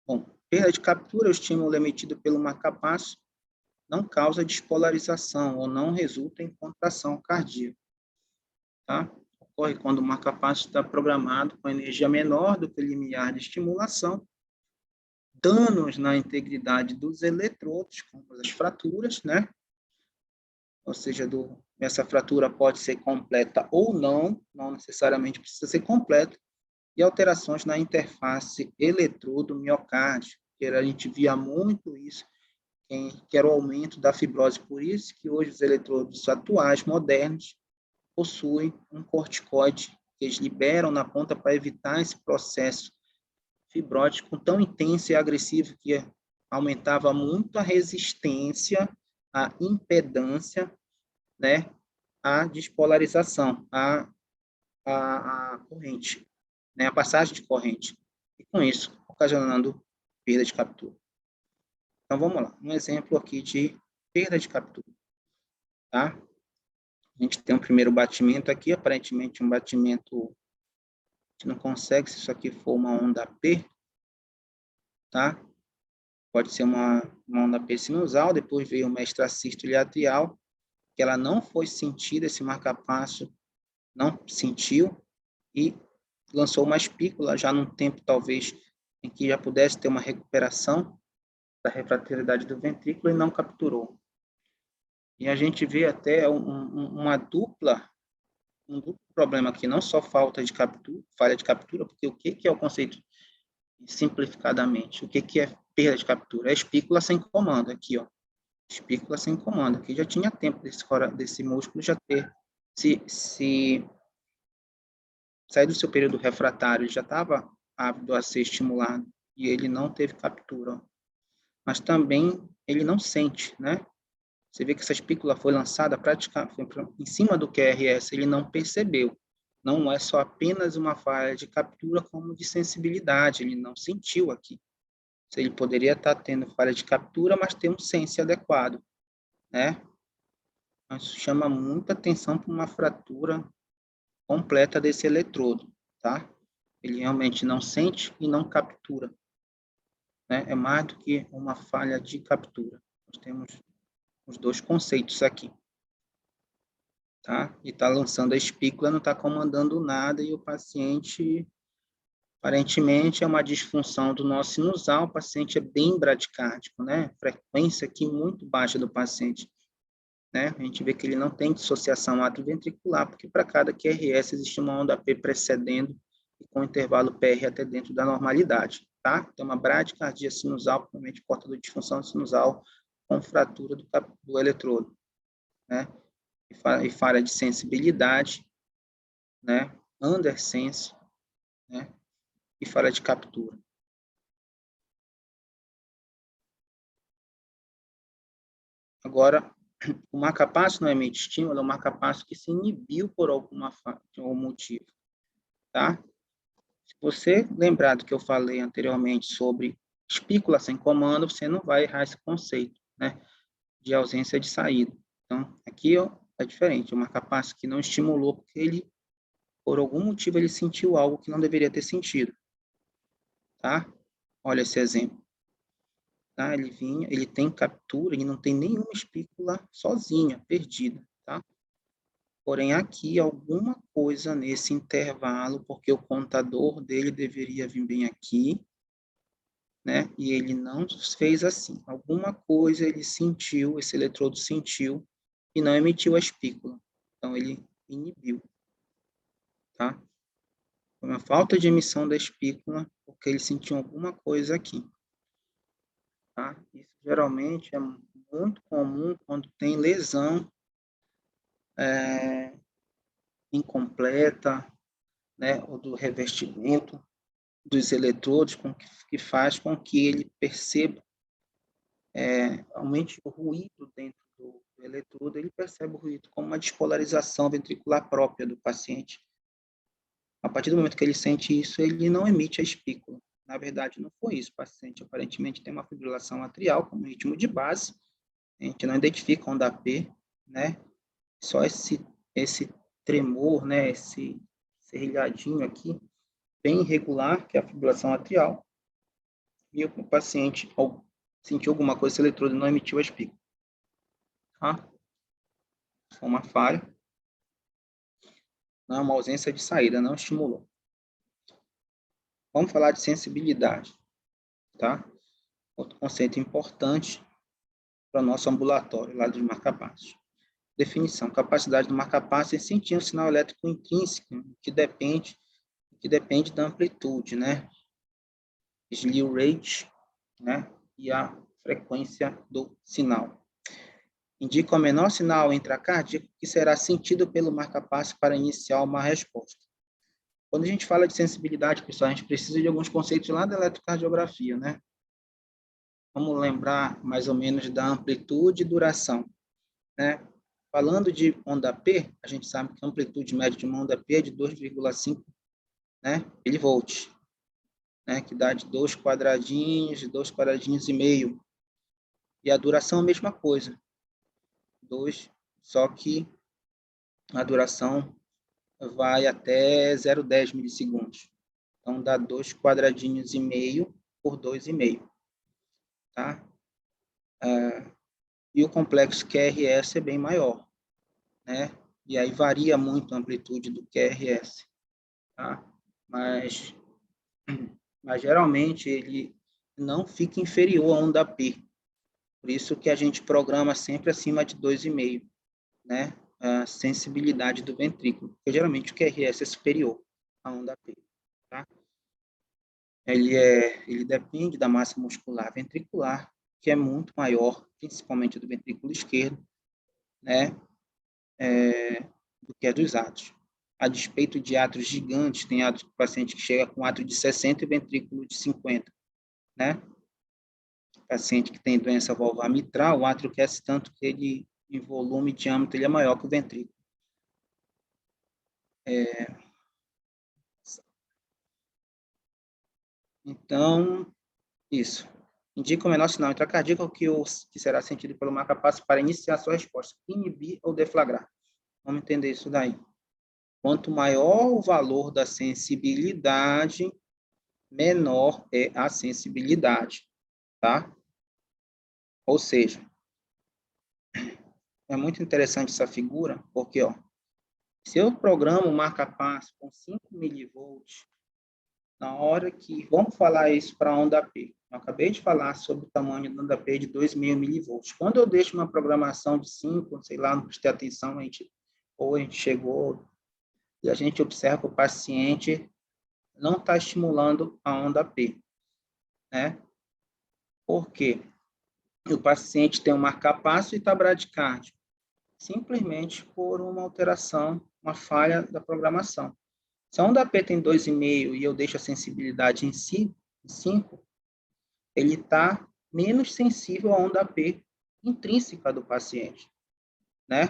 Bom, perda de captura, o estímulo emitido pelo marca-passo não causa despolarização ou não resulta em contração cardíaca. Tá? Ocorre quando o marca-passo está programado com energia menor do que o limiar de estimulação, danos na integridade dos eletrodos, como as fraturas, né? Ou seja, essa fratura pode ser completa ou não necessariamente precisa ser completa, e alterações na interface eletrodo-miocárdio, que a gente via muito isso, que era o aumento da fibrose. Por isso que hoje os eletrodos atuais, modernos, possuem um corticoide que eles liberam na ponta para evitar esse processo fibrótico tão intenso e agressivo que aumentava muito a resistência, a impedância, né, a despolarização, a corrente, né, a passagem de corrente, e com isso, ocasionando perda de captura. Então, vamos lá, um exemplo aqui de perda de captura, tá? A gente tem um primeiro batimento aqui, aparentemente um batimento, a gente não consegue, se isso aqui for uma onda P, tá? Pode ser uma onda P sinusal, depois veio uma extrasístole atrial, que ela não foi sentida, esse marca-passo não sentiu, e lançou uma espícula já num tempo, talvez, em que já pudesse ter uma recuperação da refractaridade do ventrículo e não capturou. E a gente vê até uma dupla um duplo problema aqui, não só falha de captura, porque o que é o conceito simplificadamente? O que é perda de captura? É espícula sem comando, aqui, ó. Espícula sem comando. Aqui já tinha tempo desse músculo já ter se sair do seu período refratário, ele já estava ávido a ser estimulado e ele não teve captura. Mas também ele não sente, né? Você vê que essa espícula foi lançada praticamente em cima do QRS, ele não percebeu. Não é só apenas uma falha de captura, como de sensibilidade, ele não sentiu aqui. Ele poderia estar tendo falha de captura, mas ter um sense adequado, né? Isso chama muita atenção para uma fratura completa desse eletrodo, tá? Ele realmente não sente e não captura, né? É mais do que uma falha de captura. Nós temos os dois conceitos aqui, tá? E está lançando a espícula, não está comandando nada e o paciente, aparentemente, é uma disfunção do nó sinusal, o paciente é bem bradicárdico, né? Frequência aqui muito baixa do paciente, né? A gente vê que ele não tem dissociação atrioventricular, porque para cada QRS existe uma onda P precedendo e com intervalo PR até dentro da normalidade, tá? Então, uma bradicardia sinusal, provavelmente portador de disfunção sinusal com fratura do eletrodo, né? E falha de sensibilidade, né? Undersense, né? E falha de captura. Agora, o marcapasso não emite estímulo, é um marcapasso que se inibiu por algum motivo, tá? Se você lembrar do que eu falei anteriormente sobre espícula sem comando, você não vai errar esse conceito, né? De ausência de saída. Então, aqui ó, é diferente, o marcapasso que não estimulou porque ele, por algum motivo, ele sentiu algo que não deveria ter sentido, tá? Olha esse exemplo. Tá? Ele tem captura, ele não tem nenhuma espícula sozinha, perdida, tá? Porém, aqui, alguma coisa nesse intervalo, porque o contador dele deveria vir bem aqui, né? E ele não fez assim. Alguma coisa ele sentiu, esse eletrodo sentiu, e não emitiu a espícula. Então, ele inibiu, tá? Foi uma falta de emissão da espícula, porque ele sentiu alguma coisa aqui. Tá? Isso geralmente é muito comum quando tem lesão incompleta, né, ou do revestimento dos eletrodos, que faz com que ele perceba, aumente o ruído dentro do eletrodo, ele percebe o ruído como uma despolarização ventricular própria do paciente. A partir do momento que ele sente isso, ele não emite a espícula. Na verdade, não foi isso. O paciente aparentemente tem uma fibrilação atrial como ritmo de base, a gente não identifica onda P, né? Só esse tremor, né? Esse serrilhadinho aqui, bem irregular, que é a fibrilação atrial. E o paciente, ao sentir alguma coisa, esse eletrodo não emitiu a espícula. Tá? Foi uma falha. Não é uma ausência de saída, não estimulou. Vamos falar de sensibilidade, tá? Outro conceito importante para o nosso ambulatório, lá dos marcapassos. Definição: capacidade do marcapasso em sentir um sinal elétrico intrínseco, que depende da amplitude, né? Slew rate, né? E a frequência do sinal. Indica o menor sinal intracardíaco que será sentido pelo marcapasso para iniciar uma resposta. Quando a gente fala de sensibilidade, pessoal, a gente precisa de alguns conceitos lá da eletrocardiografia, né? Vamos lembrar mais ou menos da amplitude e duração, né? Falando de onda P, a gente sabe que a amplitude média de uma onda P é de 2,5, né, milivolts, né, que dá de 2 quadradinhos e meio. E a duração é a mesma coisa, 2, só que a duração vai até 0,10 milissegundos. Então, dá 2 quadradinhos e meio por 2,5, tá? E o complexo QRS é bem maior, né? E aí varia muito a amplitude do QRS, tá? Mas geralmente ele não fica inferior a onda P. Por isso que a gente programa sempre acima de 2,5, né? a sensibilidade do ventrículo, porque geralmente o QRS é superior à onda P, tá? Ele depende da massa muscular ventricular, que é muito maior, principalmente do ventrículo esquerdo, né, do que a dos átrios. A despeito de átrios gigantes, tem paciente que chega com átrio de 60 e ventrículo de 50, né? Paciente que tem doença valvar mitral, o átrio cresce tanto que ele, em volume e diâmetro, ele é maior que o ventrículo. Então, isso. Indica o menor sinal intracardíaco que será sentido pelo marca-passo para iniciar sua resposta, inibir ou deflagrar. Vamos entender isso daí. Quanto maior o valor da sensibilidade, menor é a sensibilidade, tá? Ou seja, é muito interessante essa figura, porque, ó, se eu programo o marca-passo com 5 milivolts, na hora que... Vamos falar isso para a onda P. Eu acabei de falar sobre o tamanho da onda P de 2.000 milivolts. Quando eu deixo uma programação de 5, sei lá, não prestei atenção, a gente chegou e a gente observa que o paciente não está estimulando a onda P, né? Por quê? O paciente tem um marca-passo e está bradicárdio, simplesmente por uma alteração, uma falha da programação. Se a onda P tem 2,5 e eu deixo a sensibilidade em 5, ele está menos sensível à onda P intrínseca do paciente, né?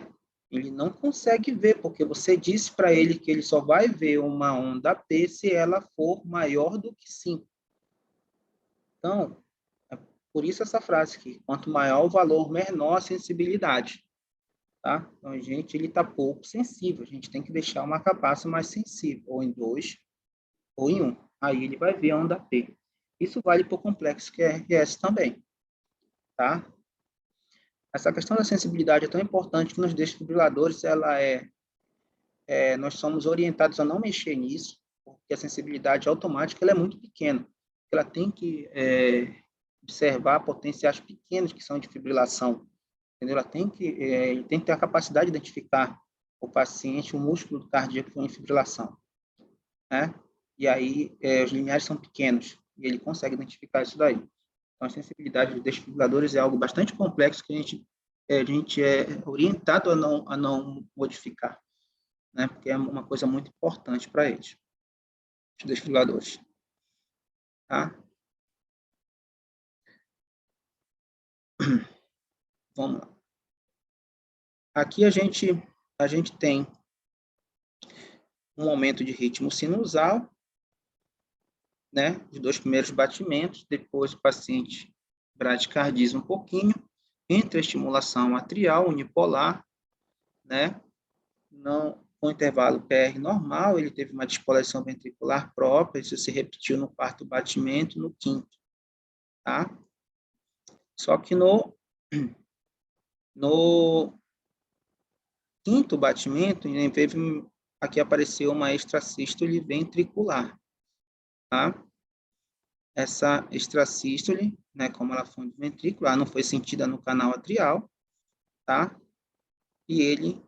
Ele não consegue ver, porque você disse para ele que ele só vai ver uma onda P se ela for maior do que 5. Então, é por isso essa frase aqui, quanto maior o valor, menor a sensibilidade. Tá? Então, a gente está pouco sensível, a gente tem que deixar o marca-passo mais sensível, ou em 2, ou em 1. Aí ele vai ver a onda P. Isso vale para o complexo QRS também. Tá? Essa questão da sensibilidade é tão importante que nos desfibriladores nós somos orientados a não mexer nisso, porque a sensibilidade automática ela é muito pequena. Ela tem que observar potenciais pequenos que são de fibrilação. Entendeu? Ela tem ele tem que ter a capacidade de identificar o paciente, o músculo cardíaco em fibrilação, né? E aí os limiares são pequenos e ele consegue identificar isso daí. Então, a sensibilidade dos desfibriladores é algo bastante complexo que a gente é orientado a não modificar, né? Porque é uma coisa muito importante para eles, os desfibriladores. Tá? Vamos lá. Aqui a gente tem um aumento de ritmo sinusal, né, de 2 primeiros batimentos, depois o paciente bradicardiza um pouquinho, entre a estimulação atrial unipolar, né, com intervalo PR normal, ele teve uma dispolação ventricular própria, isso se repetiu no quarto batimento, no quinto, tá? Só que no quinto batimento, aqui apareceu uma extrasístole ventricular, tá? Essa extrasístole, né, como ela foi ventricular, não foi sentida no canal atrial, tá? E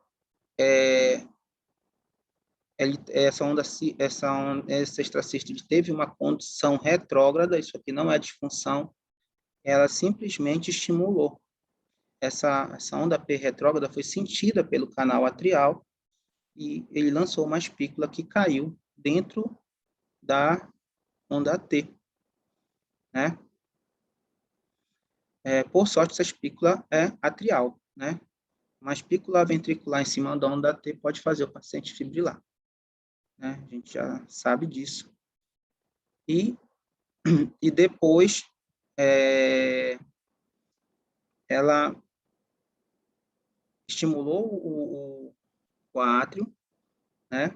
essa extrasístole teve uma condição retrógrada, isso aqui não é disfunção, ela simplesmente estimulou. Essa onda P retrógrada foi sentida pelo canal atrial e ele lançou uma espícula que caiu dentro da onda T, né? Por sorte, essa espícula é atrial, né? Uma espícula ventricular em cima da onda T pode fazer o paciente fibrilar, né? A gente já sabe disso. E depois, ela estimulou o átrio, né?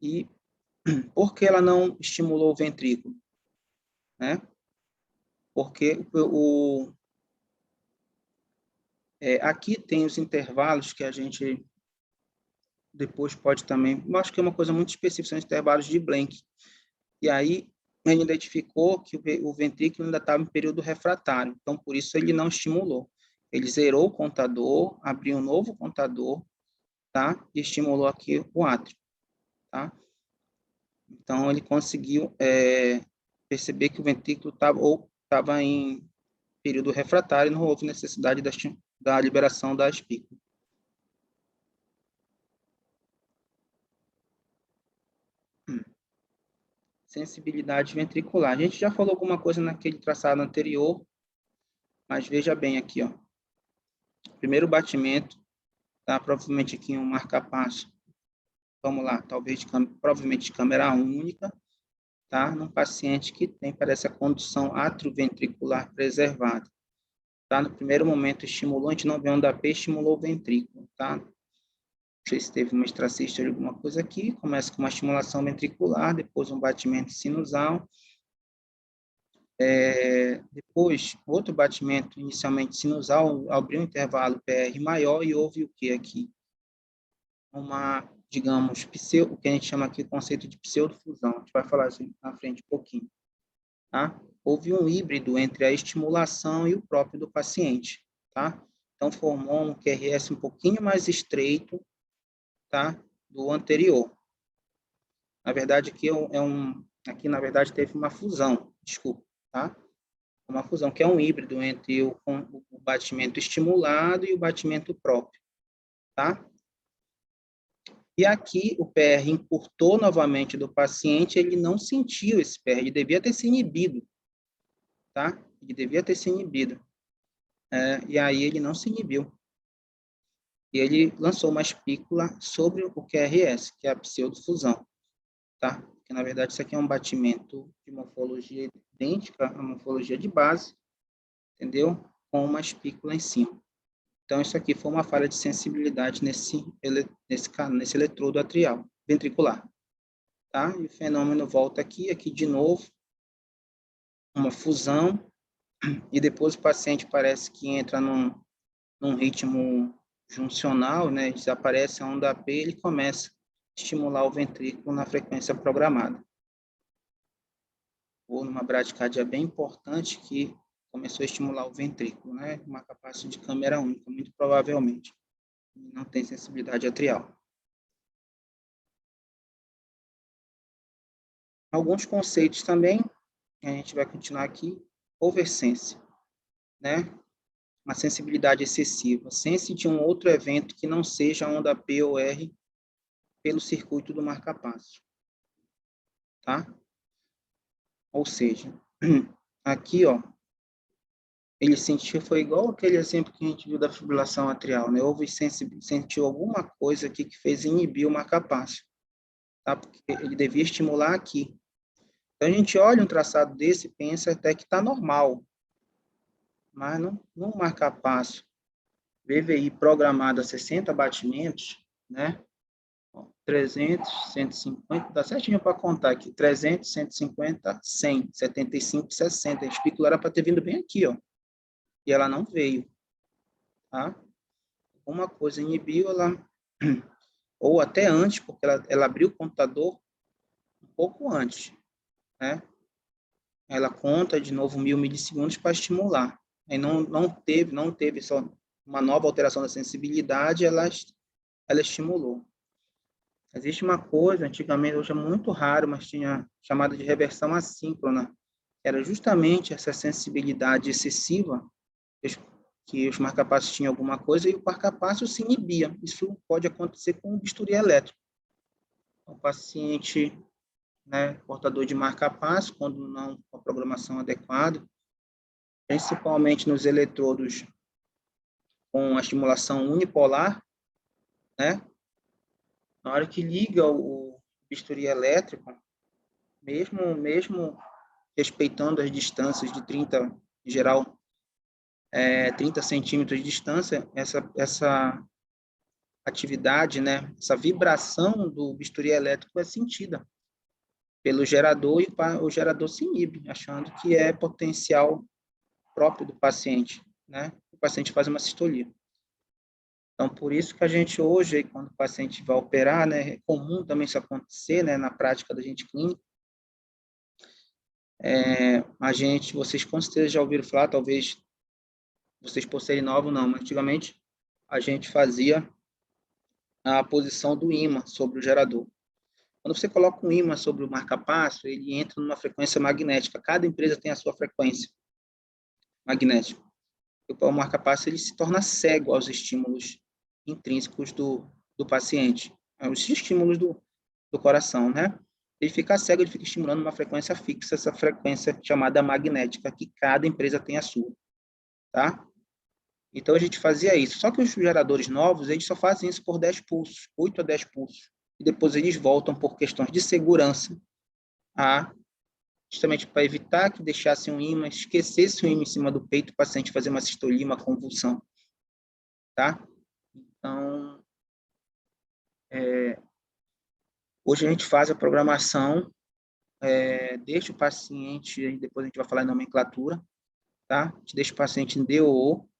E por que ela não estimulou o ventrículo, né? Porque aqui tem os intervalos que a gente depois pode também... Eu acho que é uma coisa muito específica, são os intervalos de Blank. E aí, ele identificou que o ventrículo ainda estava em período refratário, então, por isso, ele não estimulou. Ele zerou o contador, abriu um novo contador, tá? E estimulou aqui o átrio, tá? Então, ele conseguiu perceber que o ventrículo estava em período refratário, não houve necessidade da liberação da espícula. Sensibilidade ventricular. A gente já falou alguma coisa naquele traçado anterior, mas veja bem aqui, ó. Primeiro batimento, tá? Provavelmente aqui um marca-passo. Vamos lá, talvez provavelmente de câmera única, tá? Num paciente que parece a condução atrioventricular preservada. Tá? No primeiro momento estimulou, a gente não vê onda P, estimulou o ventrículo, tá? Não sei se teve uma extracístole, alguma coisa aqui, começa com uma estimulação ventricular, depois um batimento sinusal, depois outro batimento inicialmente sinusal, abriu um intervalo PR maior e houve o que aqui? Uma, digamos, o que a gente chama aqui o conceito de pseudofusão, a gente vai falar isso na frente um pouquinho, tá? Houve um híbrido entre a estimulação e o próprio do paciente, tá? Então, formou um QRS um pouquinho mais estreito, tá? Do anterior. Na verdade, aqui, na verdade, teve uma fusão, desculpa, tá? Uma fusão, que é um híbrido entre o batimento estimulado e o batimento próprio, tá? E aqui, o PR encurtou novamente do paciente, ele não sentiu esse PR, ele devia ter se inibido, tá? Ele devia ter se inibido. E aí ele não se inibiu. E ele lançou uma espícula sobre o QRS, que é a pseudofusão, tá? Porque, na verdade, isso aqui é um batimento de morfologia idêntica à morfologia de base, entendeu? Com uma espícula em cima. Então, isso aqui foi uma falha de sensibilidade nesse eletrodo atrial, ventricular, tá? E o fenômeno volta aqui de novo, uma fusão, e depois o paciente parece que entra num ritmo juncional, né? Desaparece a onda P, ele começa a estimular o ventrículo na frequência programada. Ou numa bradicardia bem importante que começou a estimular o ventrículo, né? Uma capacidade de câmera única, muito provavelmente. Não tem sensibilidade atrial. Alguns conceitos também, a gente vai continuar aqui. Oversense, né? Uma sensibilidade excessiva. Sense de um outro evento que não seja a onda P ou R pelo circuito do marca-passo, tá? Ou seja, aqui, ó, ele sentiu, foi igual aquele exemplo que a gente viu da fibrilação atrial, né? Houve sentiu alguma coisa aqui que fez inibir o marca-passo, tá? Porque ele devia estimular aqui. Então, a gente olha um traçado desse e pensa até que está normal, mas no marca-passo VVI programado a 60 batimentos, né? 300, 150, dá certinho para contar aqui, 300, 150, 100, 75, 60. A espícula era para ter vindo bem aqui, ó. E ela não veio, tá? Uma coisa inibiu ela, ou até antes, porque ela abriu o computador um pouco antes, né? Ela conta de novo 1000 milissegundos para estimular. Aí não teve só uma nova alteração da sensibilidade, ela estimulou. Existe uma coisa, antigamente, hoje é muito raro, mas tinha chamada de reversão assíncrona, que era justamente essa sensibilidade excessiva, que os marca-passos tinham alguma coisa e o marca-passo se inibia. Isso pode acontecer com o bisturi elétrico. O paciente, né, portador de marca-passo, quando não com a programação adequada, principalmente nos eletrodos com a estimulação unipolar, né? Na hora que liga o bisturi elétrico, mesmo respeitando as distâncias de 30, em geral, 30 centímetros de distância, essa atividade, né, essa vibração do bisturi elétrico é sentida pelo gerador e o gerador se inibe, achando que é potencial próprio do paciente, né? O paciente faz uma sistolia. Então, por isso que a gente hoje, quando o paciente vai operar, né, é comum também isso acontecer, né, na prática da gente clínica. Vocês com certeza já ouviram falar, talvez Vocês, por serem novos, não. Mas antigamente, a gente fazia a posição do ímã sobre o gerador. Quando você coloca um ímã sobre o marca-passo, ele entra numa frequência magnética. Cada empresa tem a sua frequência magnética. O marca-passo ele se torna cego aos estímulos intrínsecos do paciente, os estímulos do coração, né? Ele fica cego, ele fica estimulando uma frequência fixa, essa frequência chamada magnética, que cada empresa tem a sua, tá? Então, a gente fazia isso. Só que os geradores novos, eles só fazem isso por 10 pulsos, 8 a 10 pulsos. E depois eles voltam por questões de segurança, justamente para evitar que deixasse um ímã, esquecesse o ímã em cima do peito, o paciente fazer uma sistolia, uma convulsão, tá? Então, hoje a gente faz a programação, deixa o paciente, depois a gente vai falar em nomenclatura, tá? A gente deixa o paciente em DOO,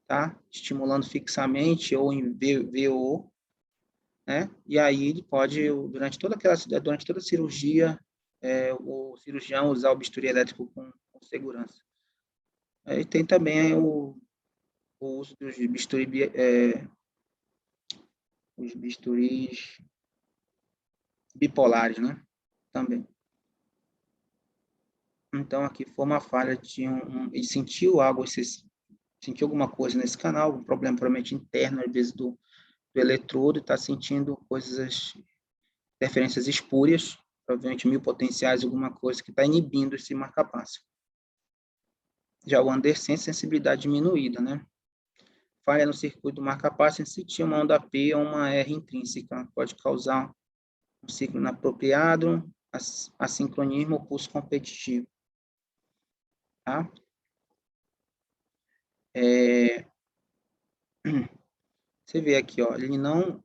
tá? Estimulando fixamente ou em VO, né? E aí ele pode, durante toda a cirurgia, o cirurgião usar o bisturi elétrico com segurança. Aí tem também o uso dos os bisturis bipolares, né? Também. Então, aqui foi uma falha, ele sentiu algo, sentiu alguma coisa nesse canal, algum problema provavelmente interno, às vezes, do eletrodo, e está sentindo coisas, interferências espúrias, provavelmente mil potenciais, alguma coisa que está inibindo esse marca-passo. Já o Andersen, sensibilidade diminuída, né? Falha no circuito do marca-passo, sentir uma onda P ou uma R intrínseca, pode causar um ciclo inapropriado, assincronismo ou pulso competitivo, tá? Você vê aqui, ó,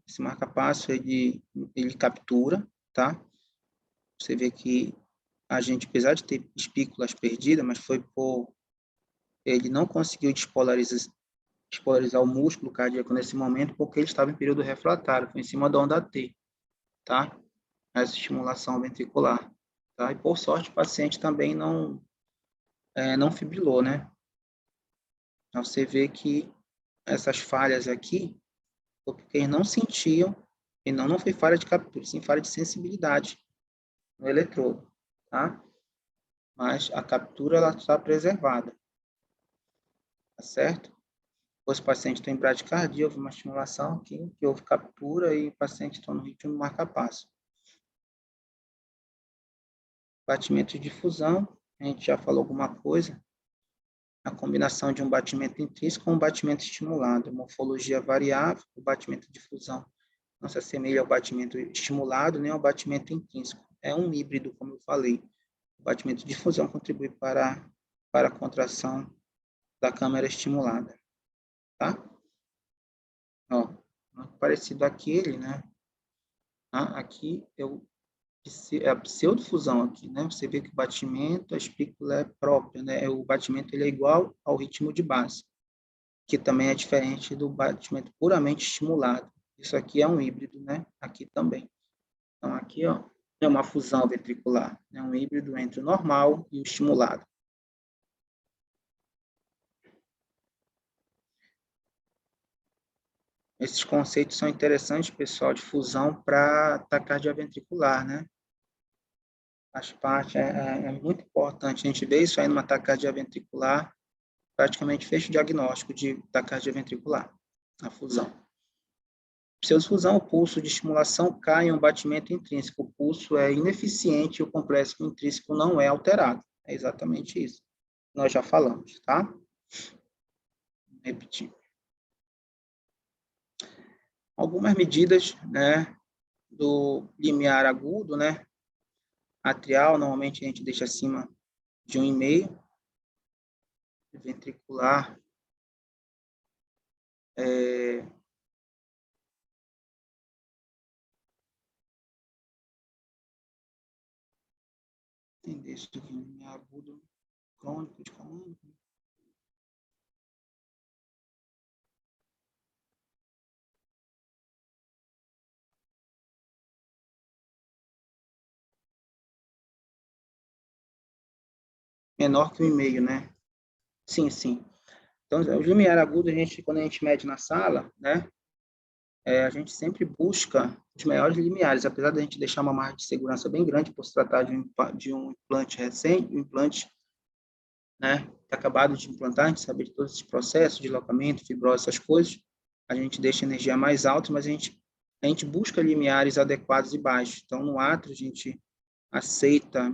esse marca-passo, ele captura, tá? Você vê que a gente, apesar de ter espículas perdidas, mas ele não conseguiu despolarizar o músculo cardíaco nesse momento, porque ele estava em período refratário, foi em cima da onda T, tá? Essa estimulação ventricular, tá? E por sorte o paciente também não fibrilou, né? Então você vê que essas falhas aqui, porque eles não sentiam, e não foi falha de captura, sim falha de sensibilidade no eletrodo, tá? Mas a captura ela está preservada, tá certo? Os pacientes têm bradicardia, houve uma estimulação aqui, que houve captura e o paciente está no ritmo do marca-passo. Batimento de difusão, a gente já falou alguma coisa, a combinação de um batimento intrínseco com um batimento estimulado, morfologia variável, o batimento de difusão não se assemelha ao batimento estimulado nem ao batimento intrínseco. É um híbrido, como eu falei. O batimento de difusão contribui para a contração da câmara estimulada, tá? Ó, parecido àquele, né? Aqui é a pseudofusão aqui, né? Você vê que o batimento, a espícula é própria, né? O batimento ele é igual ao ritmo de base, que também é diferente do batimento puramente estimulado. Isso aqui é um híbrido, né? Aqui também. Então, aqui, ó, é uma fusão ventricular, é um híbrido entre o normal e o estimulado. Esses conceitos são interessantes, pessoal, de fusão para taquicardia ventricular, né? Faz parte, é muito importante. A gente vê isso aí numa taquicardia ventricular, praticamente fecha o diagnóstico de taquicardia ventricular, a fusão. Pseudofusão, o pulso de estimulação cai em um batimento intrínseco. O pulso é ineficiente e o complexo intrínseco não é alterado. É exatamente isso. Nós já falamos, tá? Vou repetir. Algumas medidas, né, do limiar agudo, né, atrial, normalmente a gente deixa acima de 1,5, ventricular, entender isso aqui, limiar agudo, crônico de comando. Menor que 1,5, né? Sim, sim. Então, o limiar agudo, quando a gente mede na sala, né, a gente sempre busca os maiores limiares, apesar de a gente deixar uma margem de segurança bem grande por se tratar de um implante recente, um implante, né, acabado de implantar, a gente sabe de todos esses processos de locamento, fibrose, essas coisas, a gente deixa a energia mais alta, mas a gente busca limiares adequados e baixos. Então, no átrio, a gente aceita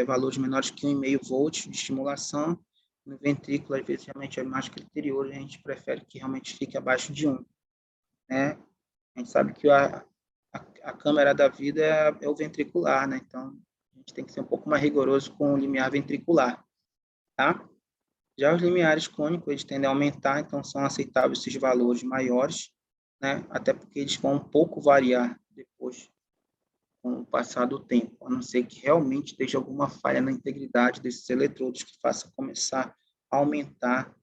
valores menores que 1,5 volts de estimulação. No ventrículo, às vezes, realmente é mais criterioso, a gente prefere que realmente fique abaixo de 1. Né? A gente sabe que a câmera da vida é o ventricular, né? Então, a gente tem que ser um pouco mais rigoroso com o limiar ventricular, tá? Já os limiares cônicos, eles tendem a aumentar, então são aceitáveis esses valores maiores, né? Até porque eles vão um pouco variar depois, com o passar do tempo, a não ser que realmente esteja alguma falha na integridade desses eletrodos que faça começar a aumentar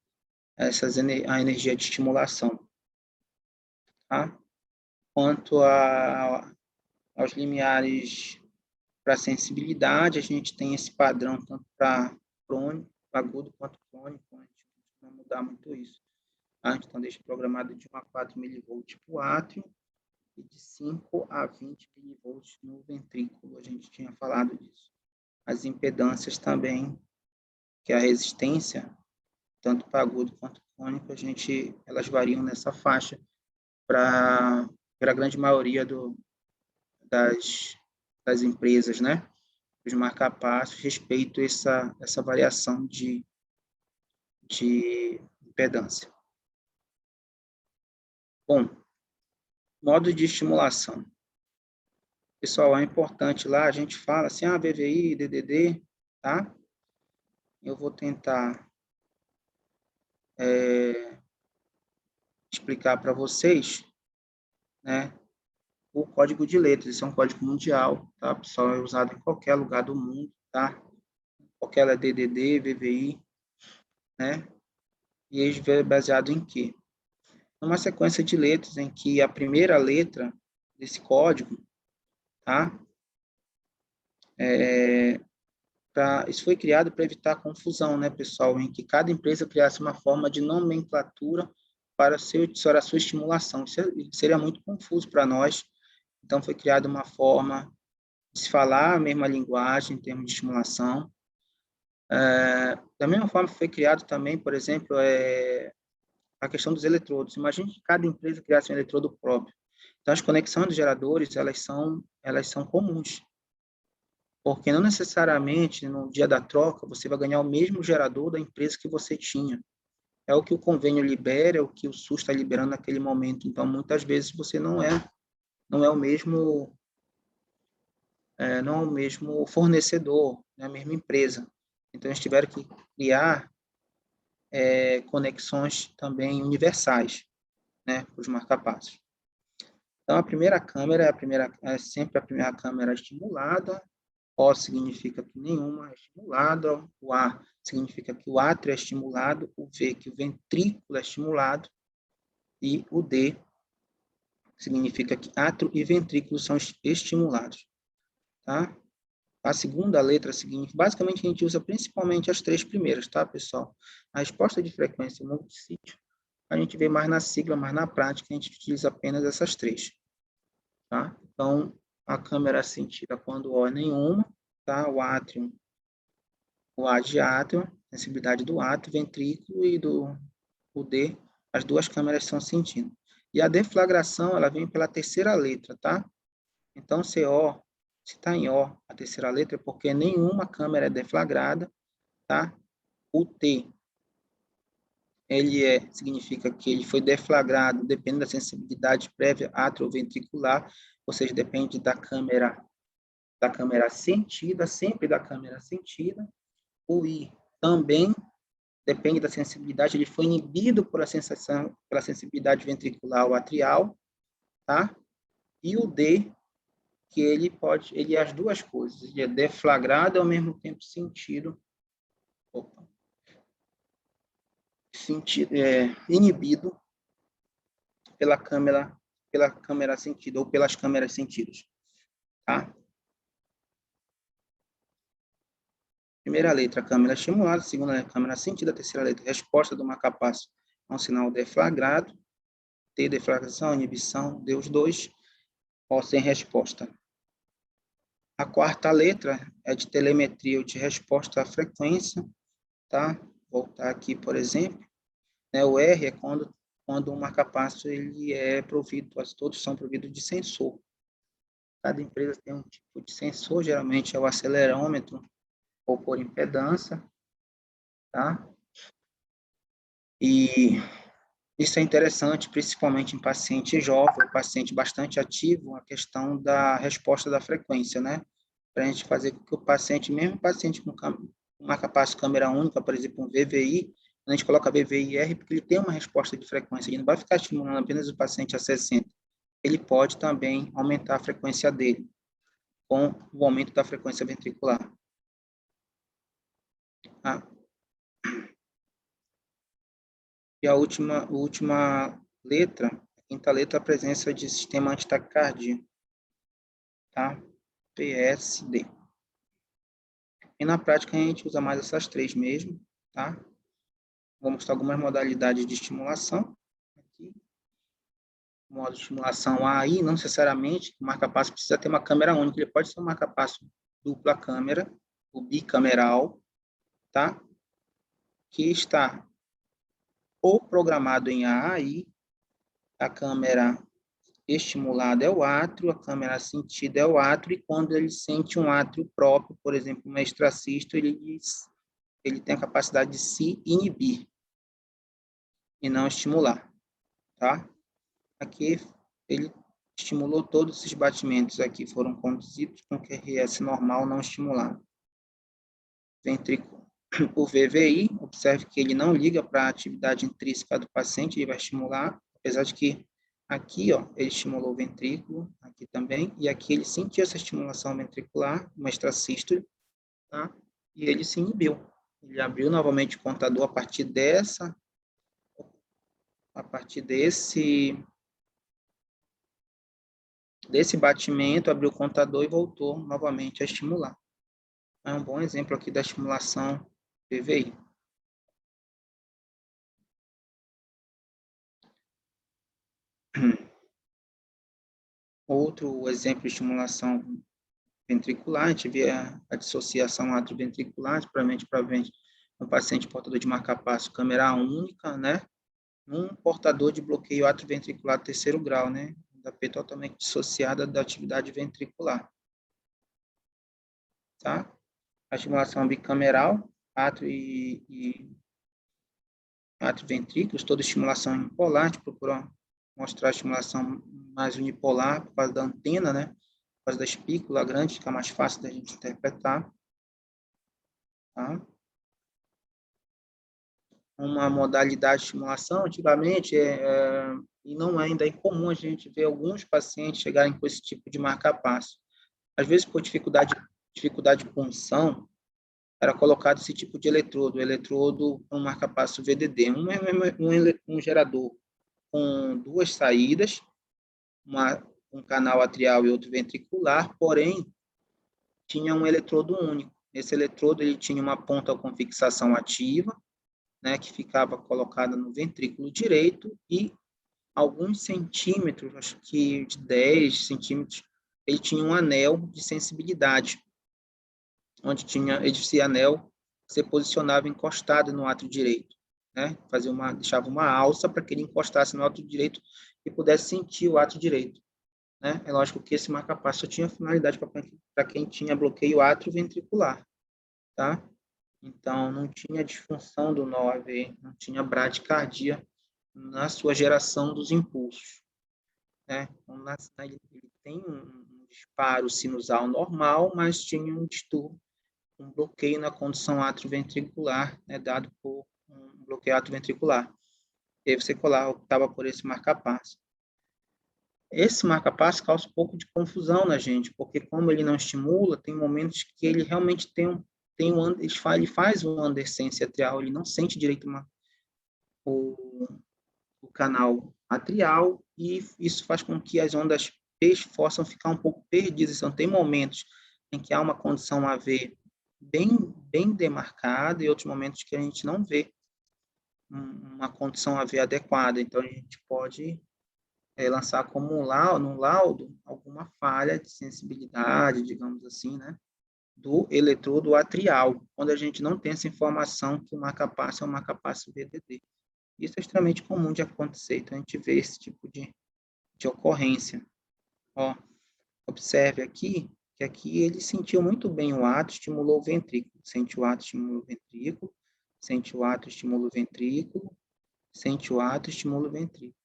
a energia de estimulação, tá? Quanto aos limiares para sensibilidade, a gente tem esse padrão tanto para crônico, agudo quanto crônico, a gente não vai mudar muito isso. Então, deixa programado de 1 a 4 milivolts para o átrio e de 5 a 20 milivolts no ventrículo, a gente tinha falado disso. As impedâncias também, que é a resistência, tanto para agudo quanto crônico, elas variam nessa faixa para a grande maioria das empresas, né? Os marca-passos, respeito essa variação de impedância. Bom, modo de estimulação. Pessoal, é importante lá, a gente fala assim, VVI, DDD, tá? Eu vou tentar explicar para vocês, né, o código de letras. Esse é um código mundial, tá? Pessoal, é usado em qualquer lugar do mundo, tá? Qualquer DDD, VVI, né? E eles é baseado em quê? Numa sequência de letras em que a primeira letra desse código, tá? Isso foi criado para evitar confusão, né, pessoal? Em que cada empresa criasse uma forma de nomenclatura para a sua estimulação. Isso seria muito confuso para nós. Então, foi criada uma forma de se falar a mesma linguagem em termos de estimulação. Da mesma forma que foi criado também, por exemplo, a questão dos eletrodos. Imagine que cada empresa criasse um eletrodo próprio. Então, as conexões dos geradores, elas são comuns. Porque não necessariamente, no dia da troca, você vai ganhar o mesmo gerador da empresa que você tinha. É o que o convênio libera, é o que o SUS está liberando naquele momento. Então, muitas vezes, você não é o mesmo não é o mesmo fornecedor, não é a mesma empresa. Então, eles tiveram que criar conexões também universais, né, para os marca-passos. Então, a primeira câmera é sempre a primeira câmera estimulada. O significa que nenhuma é estimulada, o A significa que o átrio é estimulado, o V que o ventrículo é estimulado e o D significa que átrio e ventrículo são estimulados, tá? A segunda letra significa, basicamente a gente usa principalmente as 3 primeiras, tá, pessoal? A resposta de frequência multissítio, a gente vê mais na sigla, mas na prática a gente utiliza apenas essas 3, tá? Então, a câmera é sentida quando O é nenhuma, tá? O A de átrio, sensibilidade do átrio, ventrículo e o D, as duas câmeras são sentindo. E a deflagração, ela vem pela terceira letra, tá? Então, se está em O, a terceira letra, é porque nenhuma câmera é deflagrada, tá? O T, significa que ele foi deflagrado, depende da sensibilidade prévia atrioventricular, ou seja, depende da câmera sentida, sempre da câmera sentida. O I também depende da sensibilidade, ele foi inibido pela sensibilidade ventricular ou atrial, tá? E o D, que ele é as duas coisas, ele é deflagrado e ao mesmo tempo inibido pela câmera sentida ou pelas câmeras sentidas, tá? Primeira letra, câmera estimulada. Segunda letra, câmera sentida. Terceira letra, resposta do marcapasso a um sinal deflagrado. T, deflagração, inibição, D, os dois, O, sem resposta. A quarta letra é de telemetria ou de resposta à frequência, tá? Voltar aqui, por exemplo, né? O R é quando o marcapasso ele é provido, todos são providos de sensor. Cada empresa tem um tipo de sensor, geralmente é o acelerômetro ou por impedância, tá? E isso é interessante, principalmente em paciente jovem, paciente bastante ativo, a questão da resposta da frequência, né? Para a gente fazer com que o paciente, mesmo paciente com marcapasso câmera única, por exemplo, um VVI, a gente coloca VVI-R porque ele tem uma resposta de frequência, ele não vai ficar estimulando apenas o paciente a 60, ele pode também aumentar a frequência dele, com o aumento da frequência ventricular. Ah. E a última letra, a quinta letra, a presença de sistema antitaquicardia, tá? PSD. E na prática a gente usa mais essas três mesmo, tá? Vou mostrar algumas modalidades de estimulação. Aqui. Modo de estimulação AI, não necessariamente, o marcapasso precisa ter uma câmera única, ele pode ser um marcapasso dupla câmera, o bicameral, tá? Que está ou programado em AI, a câmera estimulada é o átrio, a câmera sentida é o átrio, e quando ele sente um átrio próprio, por exemplo, uma extracístole, ele tem a capacidade de se inibir e não estimular, tá? Aqui ele estimulou todos esses batimentos aqui, foram conduzidos com QRS normal não estimulado. Ventrículo. O VVI, observe que ele não liga para a atividade intrínseca do paciente, ele vai estimular, apesar de que aqui, ó, ele estimulou o ventrículo, aqui também, e aqui ele sentiu essa estimulação ventricular, uma extrasístole, tá? E ele se inibiu. Ele abriu novamente o contador a partir desse batimento, abriu o contador e voltou novamente a estimular. É um bom exemplo aqui da estimulação VVI. Outro exemplo de estimulação ventricular, a gente vê a dissociação atrioventricular, provavelmente para um paciente portador de marcapasso câmera única, né? Um portador de bloqueio atrioventricular terceiro grau, né? Da P totalmente dissociada da atividade ventricular. Tá? A estimulação bicameral, átrio e atrioventrículos, toda estimulação unipolar, a gente procura mostrar a estimulação mais unipolar por causa da antena, né? Por causa da espícula grande, fica mais fácil da gente interpretar. Tá? Uma modalidade de estimulação, antigamente, e não ainda é incomum a gente ver alguns pacientes chegarem com esse tipo de marcapasso. Às vezes, por dificuldade de punção, era colocado esse tipo de eletrodo com marcapasso VDD, um gerador com duas saídas, um canal atrial e outro ventricular, porém, tinha um eletrodo único. Esse eletrodo ele tinha uma ponta com fixação ativa, né, que ficava colocada no ventrículo direito, e alguns centímetros, acho que de 10 centímetros, ele tinha um anel de sensibilidade, onde esse anel se posicionava encostado no átrio direito, né? Deixava uma alça para que ele encostasse no átrio direito e pudesse sentir o átrio direito, né? É lógico que esse marcapasso tinha finalidade para quem tinha bloqueio atrioventricular, tá? Então, não tinha disfunção do nó AV, não tinha bradicardia na sua geração dos impulsos, né? Então, ele tem um disparo sinusal normal, mas tinha um distúrbio, um bloqueio na condução atrioventricular, né, dado por um bloqueio atrioventricular. E aí você optava por esse marcapasso. Esse marcapasso causa um pouco de confusão na gente, porque como ele não estimula, tem momentos que ele realmente ele faz uma andersência atrial, ele não sente direito o canal atrial, e isso faz com que as ondas P possam ficar um pouco perdidas. Então, tem momentos em que há uma condição AV bem bem demarcado e outros momentos que a gente não vê uma condição AV adequada. Então, a gente pode lançar como no laudo alguma falha de sensibilidade, digamos assim, né, do eletrodo atrial, quando a gente não tem essa informação que o marca-passo é um marca-passo VDD. Isso é extremamente comum de acontecer, então a gente vê esse tipo de ocorrência. Ó, observe aqui, que aqui ele sentiu muito bem o ato, estimulou o ventrículo. Sente o ato, estimula o ventrículo. Sente o ato, estimula o ventrículo. Sente o ato, estimula o ventrículo.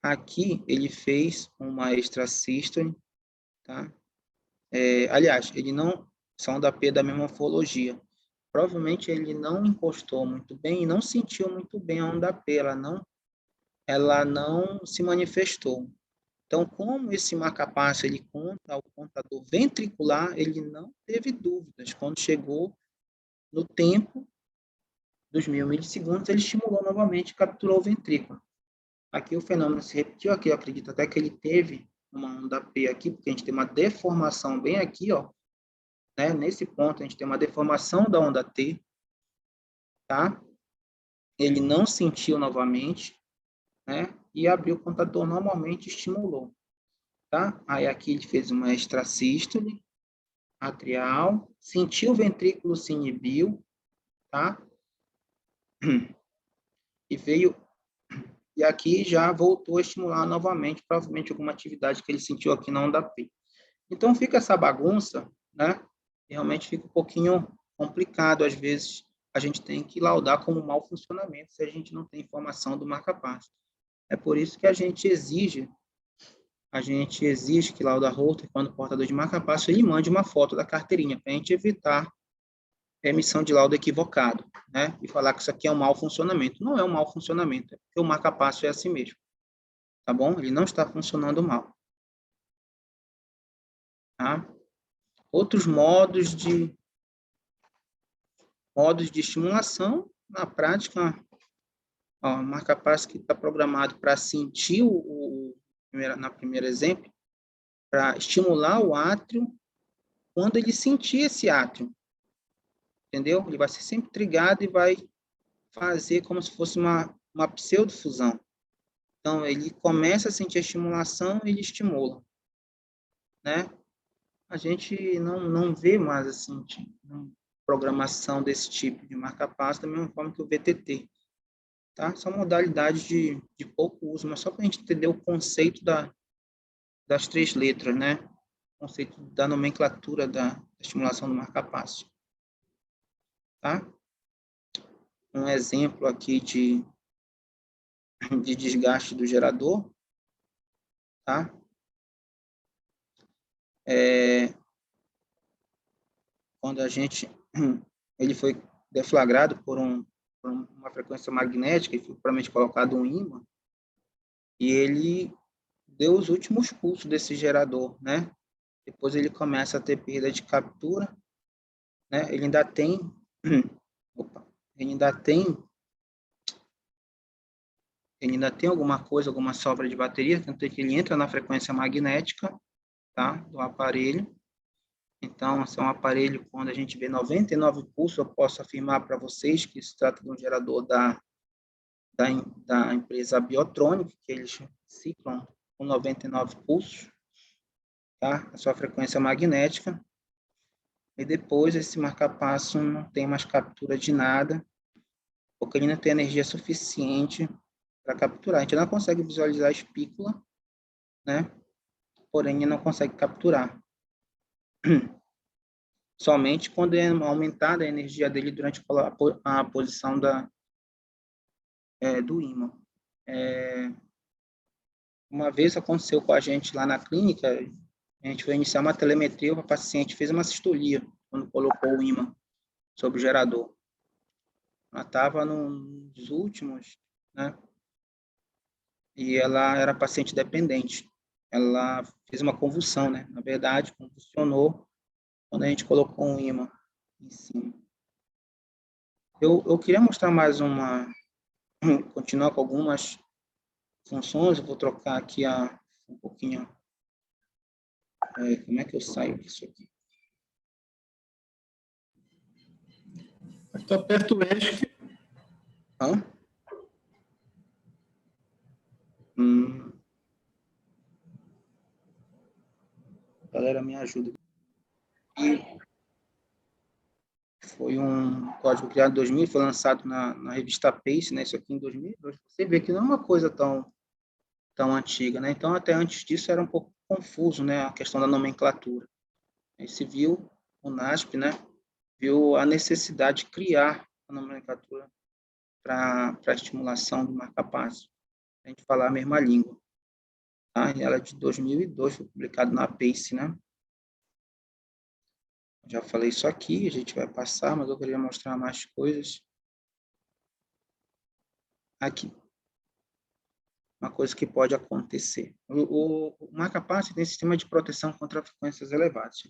Aqui ele fez uma extrasístole, tá? Aliás, ele não são da P da mesma morfologia. Provavelmente ele não encostou muito bem e não sentiu muito bem a onda P, ela não se manifestou. Então, como esse marca-passo ele conta o contador ventricular, ele não teve dúvidas. Quando chegou no tempo dos 1000 milissegundos, ele estimulou novamente e capturou o ventrículo. Aqui o fenômeno se repetiu, aqui eu acredito até que ele teve uma onda P aqui, porque a gente tem uma deformação bem aqui, ó, né? Nesse ponto a gente tem uma deformação da onda T, tá? Ele não sentiu novamente, né? E abriu o contador normalmente, estimulou, tá? Aí aqui ele fez uma extrasístole atrial, sentiu o ventrículo, se inibiu, tá? E veio, e aqui já voltou a estimular novamente, provavelmente alguma atividade que ele sentiu aqui na onda P. Então fica essa bagunça, né? Realmente fica um pouquinho complicado, às vezes a gente tem que laudar como mau funcionamento se a gente não tem informação do marca-passo. É por isso que a gente exige que lá o da Holter, quando o portador de marca-passo, ele mande uma foto da carteirinha, para a gente evitar a emissão de laudo equivocado, né? E falar que isso aqui é um mau funcionamento. Não é um mau funcionamento, é porque o marca-passo é assim mesmo, tá bom? Ele não está funcionando mal. Tá? Outros modos de estimulação, na prática, ó, o marca-passo que está programado para sentir na primeiro exemplo, para estimular o átrio quando ele sentir esse átrio, entendeu? Ele vai ser sempre trigado e vai fazer como se fosse uma pseudofusão. Então, ele começa a sentir a estimulação e ele estimula, né? A gente não vê mais, assim, programação desse tipo de marca-passo da mesma forma que o VTT, tá? São modalidades de pouco uso, mas só para a gente entender o conceito das 3 letras, né? O conceito da nomenclatura da estimulação do marca-passo, tá? Um exemplo aqui de desgaste do gerador, tá? Quando ele foi deflagrado por uma frequência magnética, e foi provavelmente colocado um ímã, e ele deu os últimos pulsos desse gerador, né? Depois ele começa a ter perda de captura, né? Ele ainda tem, ele ainda tem alguma coisa, alguma sobra de bateria, tanto é que ele entra na frequência magnética, tá? Do aparelho. Então, esse é um aparelho, quando a gente vê 99 pulsos, eu posso afirmar para vocês que se trata de um gerador da empresa Biotronic, que eles ciclam com 99 pulsos, tá? A sua frequência magnética. E depois esse marca-passo não tem mais captura de nada, porque ele não tem energia suficiente para capturar. A gente não consegue visualizar a espícula, né? Porém, ele não consegue capturar. Somente quando é aumentada a energia dele durante a posição do ímã. Uma vez aconteceu com a gente lá na clínica, a gente foi iniciar uma telemetria, o paciente fez uma sistolia quando colocou o ímã sobre o gerador. Ela estava nos últimos, né? E ela era paciente dependente. Ela fez uma convulsão, né? Na verdade, convulsionou quando a gente colocou um ímã em cima. Eu queria mostrar mais continuar com algumas funções. Eu vou trocar aqui um pouquinho. Como é que eu saio disso aqui?
Aqui aperta o ESC.
Hã? Galera, me ajuda. E foi um código criado em 2000, foi lançado na revista Pace, né? Isso aqui em 2002. Você vê que não é uma coisa tão antiga, né? Então, até antes disso era um pouco confuso, né? A questão da nomenclatura. Aí se viu, o NASP, né? Viu a necessidade de criar a nomenclatura para a estimulação do marca-passo, a gente falar a mesma língua. Tá? E ela é de 2002, foi publicado na Pace, né? Já falei isso aqui, a gente vai passar, mas eu queria mostrar mais coisas. Aqui. Uma coisa que pode acontecer. O marca-passo tem sistema de proteção contra frequências elevadas.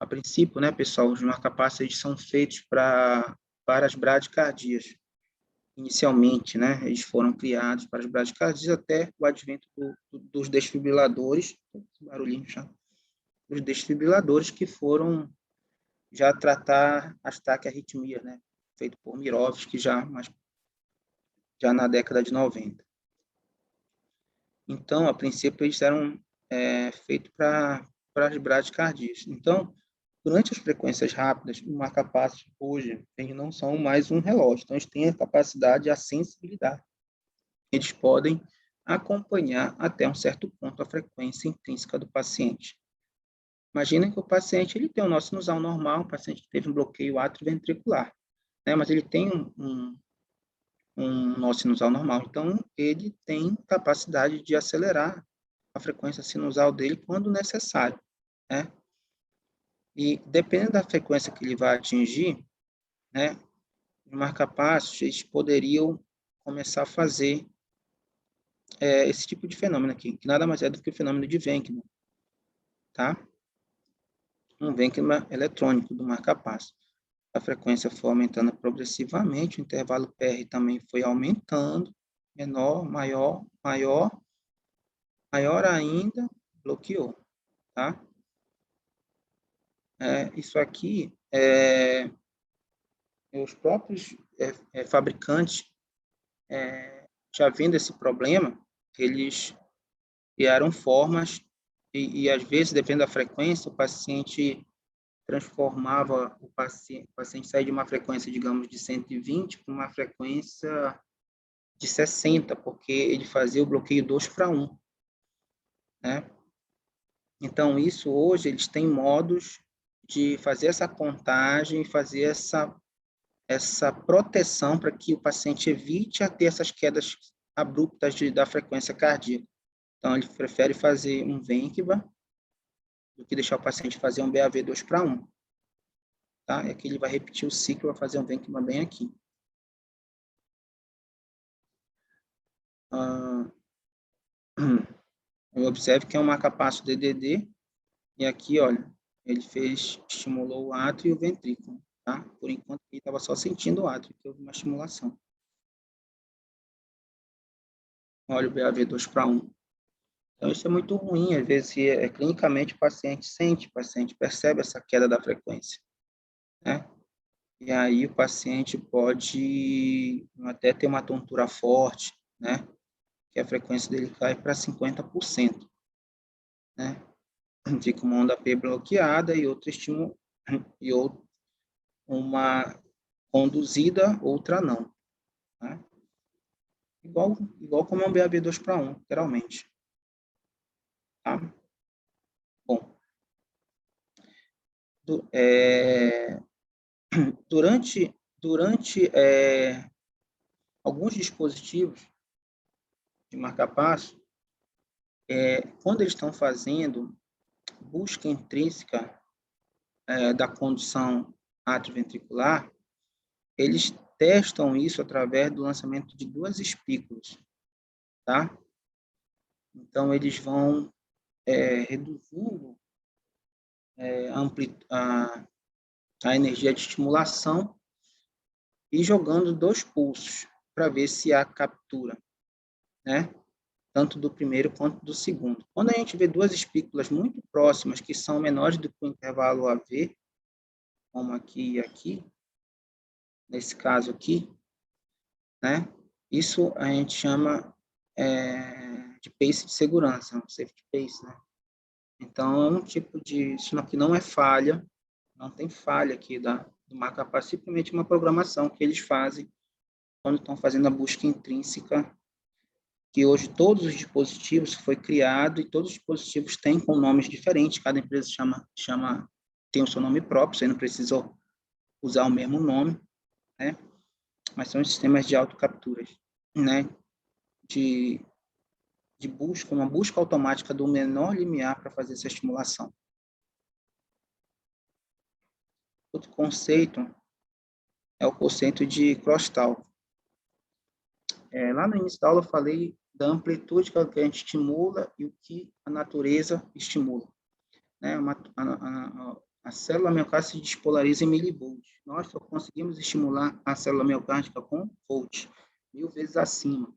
A princípio, né, pessoal, os marca-passos são feitos para as bradicardias. Inicialmente, né, eles foram criados para as bradicardias até o advento dos desfibriladores, barulhinho chato, os desfibriladores que foram já tratar as taquiarritmias, né, feito por Mirovski já na década de 90. Então, a princípio, eles eram feitos para as bradicardias. Então, durante as frequências rápidas, o marca-passo hoje, eles não são mais um relógio, então eles têm a capacidade e a sensibilidade. Eles podem acompanhar até um certo ponto a frequência intrínseca do paciente. Imagina que o paciente ele tem um nó sinusal normal, um paciente que teve um bloqueio atrioventricular, né? Mas ele tem um nó sinusal normal, então ele tem capacidade de acelerar a frequência sinusal dele quando necessário, né? E dependendo da frequência que ele vai atingir, né, os marca-passos eles poderiam começar a fazer esse tipo de fenômeno aqui, que nada mais é do que o fenômeno de Wenkman, tá? Um Wenkman eletrônico do marca-passo. A frequência foi aumentando progressivamente, o intervalo PR também foi aumentando, menor, maior, maior, maior ainda, bloqueou, tá? Isso aqui, os próprios fabricantes, já vendo esse problema, eles criaram formas e às vezes, dependendo da frequência, o paciente transformava o paciente saía de uma frequência, digamos, de 120 para uma frequência de 60, porque ele fazia o bloqueio 2:1, né? Então, isso hoje, eles têm modos de fazer essa contagem, fazer essa proteção para que o paciente evite a ter essas quedas abruptas da frequência cardíaca. Então, ele prefere fazer um Wenkman do que deixar o paciente fazer um BAV 2:1. Tá? E aqui ele vai repetir o ciclo, vai fazer um Wenkman bem aqui. Eu observo que é um marca-passo DDD, e aqui, olha, ele estimulou o átrio e o ventrículo, tá? Por enquanto, ele estava só sentindo o átrio, que houve uma estimulação. Olha o BAV 2:1. Então, isso é muito ruim, às vezes, clinicamente o paciente sente, o paciente percebe essa queda da frequência, né? E aí o paciente pode até ter uma tontura forte, né? Que a frequência dele cai para 50%, né? Fica uma onda P bloqueada e outra estímulo, e uma conduzida, outra não, né? Igual como é um BAV 2:1, literalmente. Tá? Bom, durante alguns dispositivos de marca-passo, quando eles estão fazendo busca intrínseca da condução atrioventricular, eles testam isso através do lançamento de 2 espículas, tá? Então, eles vão reduzindo a energia de estimulação e jogando 2 pulsos para ver se há captura, né? Tanto do primeiro quanto do segundo. Quando a gente vê 2 espículas muito próximas, que são menores do que o intervalo AV, como aqui e aqui, nesse caso aqui, né? Isso a gente chama de pace de segurança, um safety pace, né? Então, é um tipo de... Isso aqui não é falha, não tem falha aqui do marca-passo, simplesmente uma programação que eles fazem quando estão fazendo a busca intrínseca, que hoje todos os dispositivos foi criado e todos os dispositivos têm com nomes diferentes, cada empresa tem o seu nome próprio, você não precisa usar o mesmo nome, né? Mas são sistemas de autocapturas, né? De busca, uma busca automática do menor limiar para fazer essa estimulação. Outro conceito é o conceito de crosstalk. Lá no início da aula eu falei da amplitude que a gente estimula e o que a natureza estimula. Né? A célula miocárdica se despolariza em milivolts. Nós só conseguimos estimular a célula miocárdica com volts, 1000 vezes acima.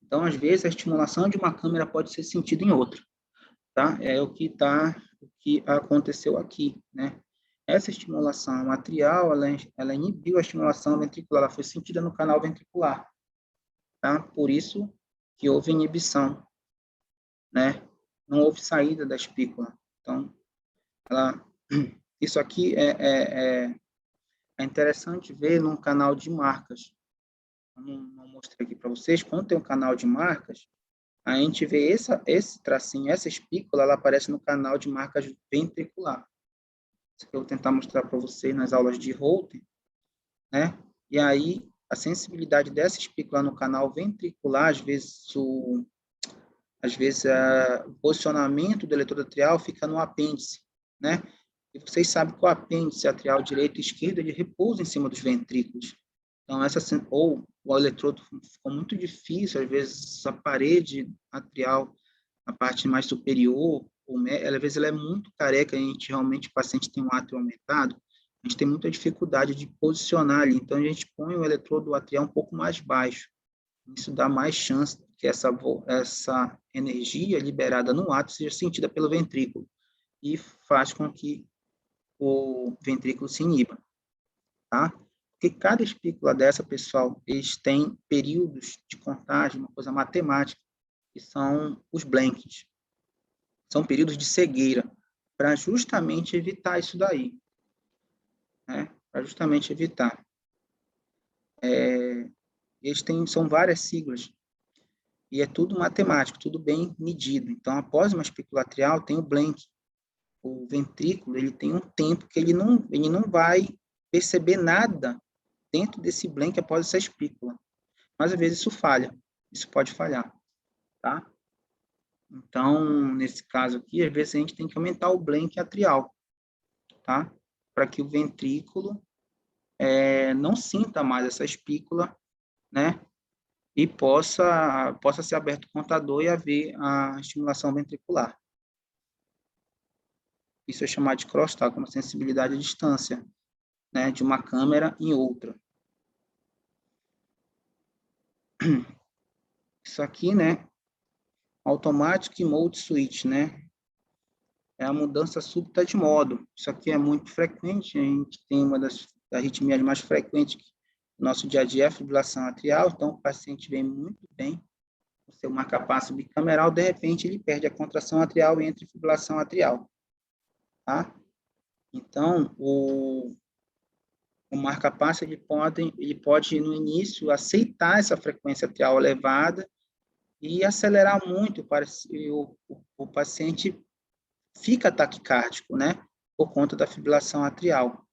Então, às vezes, a estimulação de uma câmera pode ser sentida em outra. Tá? É o que aconteceu aqui, né? Essa estimulação atrial, ela inibiu a estimulação ventricular, ela foi sentida no canal ventricular, tá? Por isso que houve inibição, né? Não houve saída da espícula. Então, isso aqui é interessante ver num canal de marcas. Eu não mostrei aqui para vocês. Quando tem um canal de marcas, a gente vê esse tracinho, essa espícula, ela aparece no canal de marcas ventricular. Isso que eu vou tentar mostrar para vocês nas aulas de Holter, né? E aí, a sensibilidade dessa espícula no canal ventricular, às vezes o posicionamento do eletrodo atrial fica no apêndice, né? E vocês sabem que o apêndice atrial direito e esquerdo, ele repousa em cima dos ventrículos. Então, ou o eletrodo ficou muito difícil, às vezes a parede atrial, a parte mais superior, às vezes ela é muito careca, realmente o paciente tem um átrio aumentado, a gente tem muita dificuldade de posicionar ali, então a gente põe o eletrodo atrial um pouco mais baixo. Isso dá mais chance que essa energia liberada no átrio seja sentida pelo ventrículo e faz com que o ventrículo se iniba, tá? Porque cada espícula dessa, pessoal, eles têm períodos de contagem, uma coisa matemática, que são os blanks. São períodos de cegueira, para justamente evitar isso daí, né? Para justamente evitar. São várias siglas, e é tudo matemático, tudo bem medido. Então, após uma espícula atrial, tem o blank. O ventrículo, ele tem um tempo que ele não vai perceber nada dentro desse blank após essa espícula. Mas, às vezes, isso pode falhar, tá? Então, nesse caso aqui, às vezes a gente tem que aumentar o blank atrial, tá? Para que o ventrículo não sinta mais essa espícula, né? E possa ser aberto o contador e haver a estimulação ventricular. Isso é chamado de crosstalk, uma sensibilidade à distância, né? De uma câmera em outra. Isso aqui, né? Automatic Mode Switch, né? É a mudança súbita de modo. Isso aqui é muito frequente, a gente tem uma das arritmias mais frequentes no nosso dia a dia, é a fibrilação atrial, então o paciente vem muito bem, o seu marca-passo bicameral, de repente ele perde a contração atrial e entra em fibrilação atrial, tá? Então, o marca-passo, ele pode, no início, aceitar essa frequência atrial elevada e acelerar muito, o paciente fica taquicárdico, né? Por conta da fibrilação atrial.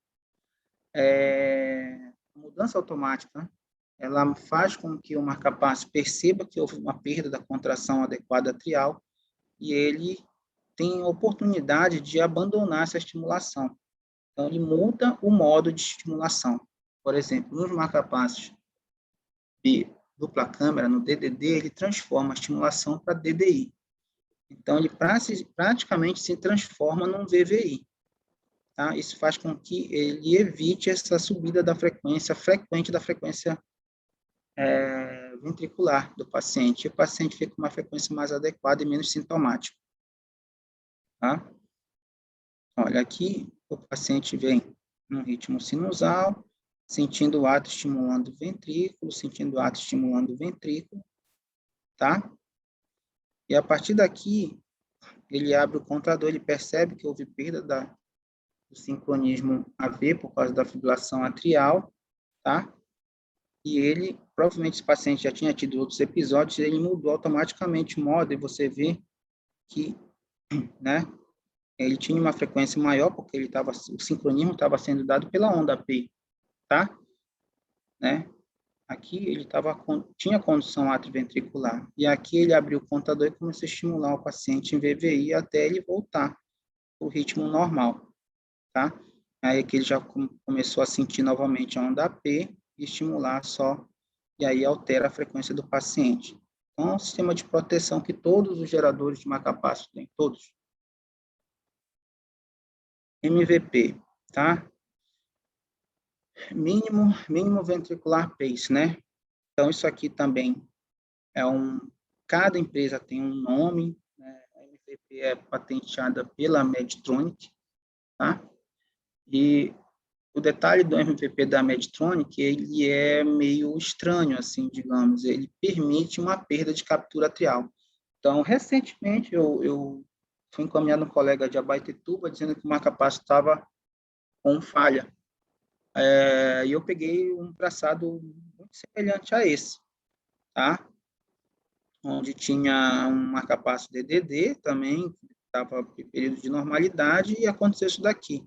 Mudança automática, ela faz com que o marca-passo perceba que houve uma perda da contração adequada atrial e ele tem a oportunidade de abandonar essa estimulação. Então, ele muda o modo de estimulação. Por exemplo, nos marca-passos de dupla câmera, no DDD, ele transforma a estimulação para DDI. Então, ele praticamente se transforma num VVI. Tá? Isso faz com que ele evite essa subida da frequência frequente da frequência ventricular do paciente. E o paciente fica com uma frequência mais adequada e menos sintomática. Tá? Olha, aqui o paciente vem num ritmo sinusal, sentindo o ato estimulando o ventrículo, sentindo o ato estimulando o ventrículo, tá? E a partir daqui, ele abre o contador, ele percebe que houve perda do sincronismo AV por causa da fibrilação atrial, tá? E ele, provavelmente esse paciente já tinha tido outros episódios, ele mudou automaticamente o modo, e você vê que, né, ele tinha uma frequência maior, porque o sincronismo estava sendo dado pela onda P, tá? Né? Aqui ele tinha condução atrioventricular, e aqui ele abriu o contador e começou a estimular o paciente em VVI até ele voltar para o ritmo normal, tá? Aí que ele já começou a sentir novamente a onda P e estimular só, e aí altera a frequência do paciente. Então, é um sistema de proteção que todos os geradores de marca-passo têm, todos. MVP, tá? Mínimo ventricular pace, né? Então, isso aqui também cada empresa tem um nome, né? A MVP é patenteada pela Medtronic, tá? E o detalhe do MVP da Medtronic, ele é meio estranho, assim, digamos, ele permite uma perda de captura atrial. Então, recentemente, eu fui encaminhado um colega de Abaetetuba dizendo que o marca-passo estava com falha. E eu peguei um traçado muito semelhante a esse, tá? Onde tinha um marca-passo DDD também, estava em período de normalidade, e aconteceu isso daqui.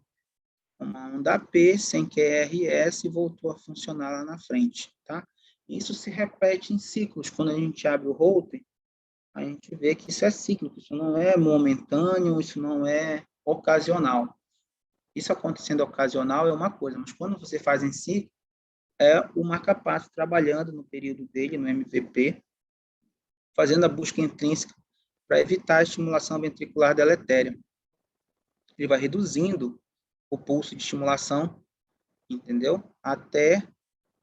Uma onda P sem QRS voltou a funcionar lá na frente, tá? Isso se repete em ciclos. Quando a gente abre o Holter, a gente vê que isso é cíclico, isso não é momentâneo, isso não é ocasional. Isso acontecendo ocasional é uma coisa, mas quando você faz em ciclo, é o marca-passo trabalhando no período dele, no MVP, fazendo a busca intrínseca para evitar a estimulação ventricular deletéria. Ele vai reduzindo o pulso de estimulação, entendeu?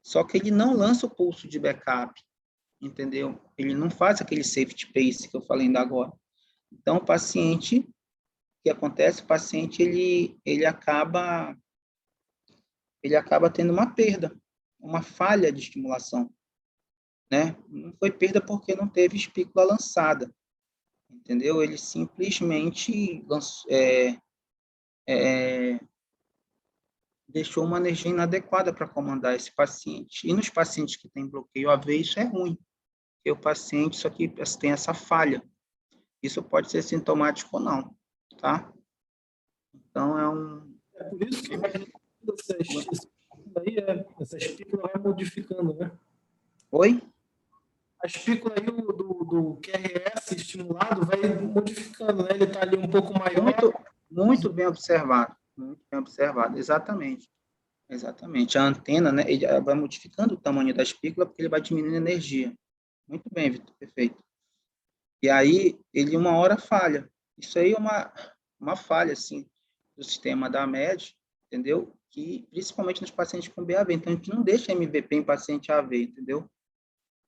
Só que ele não lança o pulso de backup, entendeu? Ele não faz aquele safety pace que eu falei ainda agora. Então, o paciente, o que acontece? O paciente, ele acaba tendo uma perda, uma falha de estimulação, né? Não foi perda porque não teve espícula lançada, entendeu? Ele simplesmente deixou uma energia inadequada para comandar esse paciente. E nos pacientes que têm bloqueio AV, isso é ruim, porque o paciente só que tem essa falha. Isso pode ser sintomático ou não, tá? Então,
É por isso que essa espícula vai modificando, né?
Oi?
A espícula aí do QRS estimulado vai modificando, né? Ele está ali um pouco maior.
Muito bem observado. Muito bem observado, exatamente. Exatamente. A antena, né, ele vai modificando o tamanho da espícula porque ele vai diminuindo a energia. Muito bem, Vitor, perfeito. E aí, ele uma hora falha. Isso aí é uma falha, assim, do sistema da MED, entendeu? Que, principalmente nos pacientes com BAV. Então, a gente não deixa MVP em paciente AV, entendeu?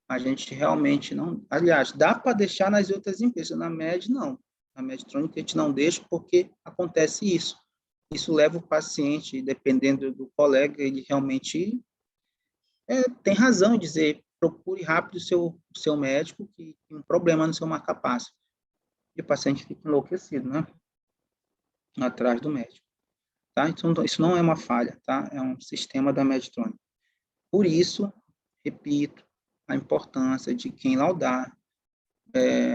A gente realmente não... Aliás, dá para deixar nas outras empresas, na MED, não. Na Medtronic, a gente não deixa porque acontece isso. Isso leva o paciente, dependendo do colega, ele realmente tem razão em dizer, procure rápido o seu médico que tem um problema no seu marca-passo. E o paciente fica enlouquecido, né? Atrás do médico. Tá? Então, isso não é uma falha, tá? É um sistema da Medtronic. Por isso, repito, a importância de quem laudar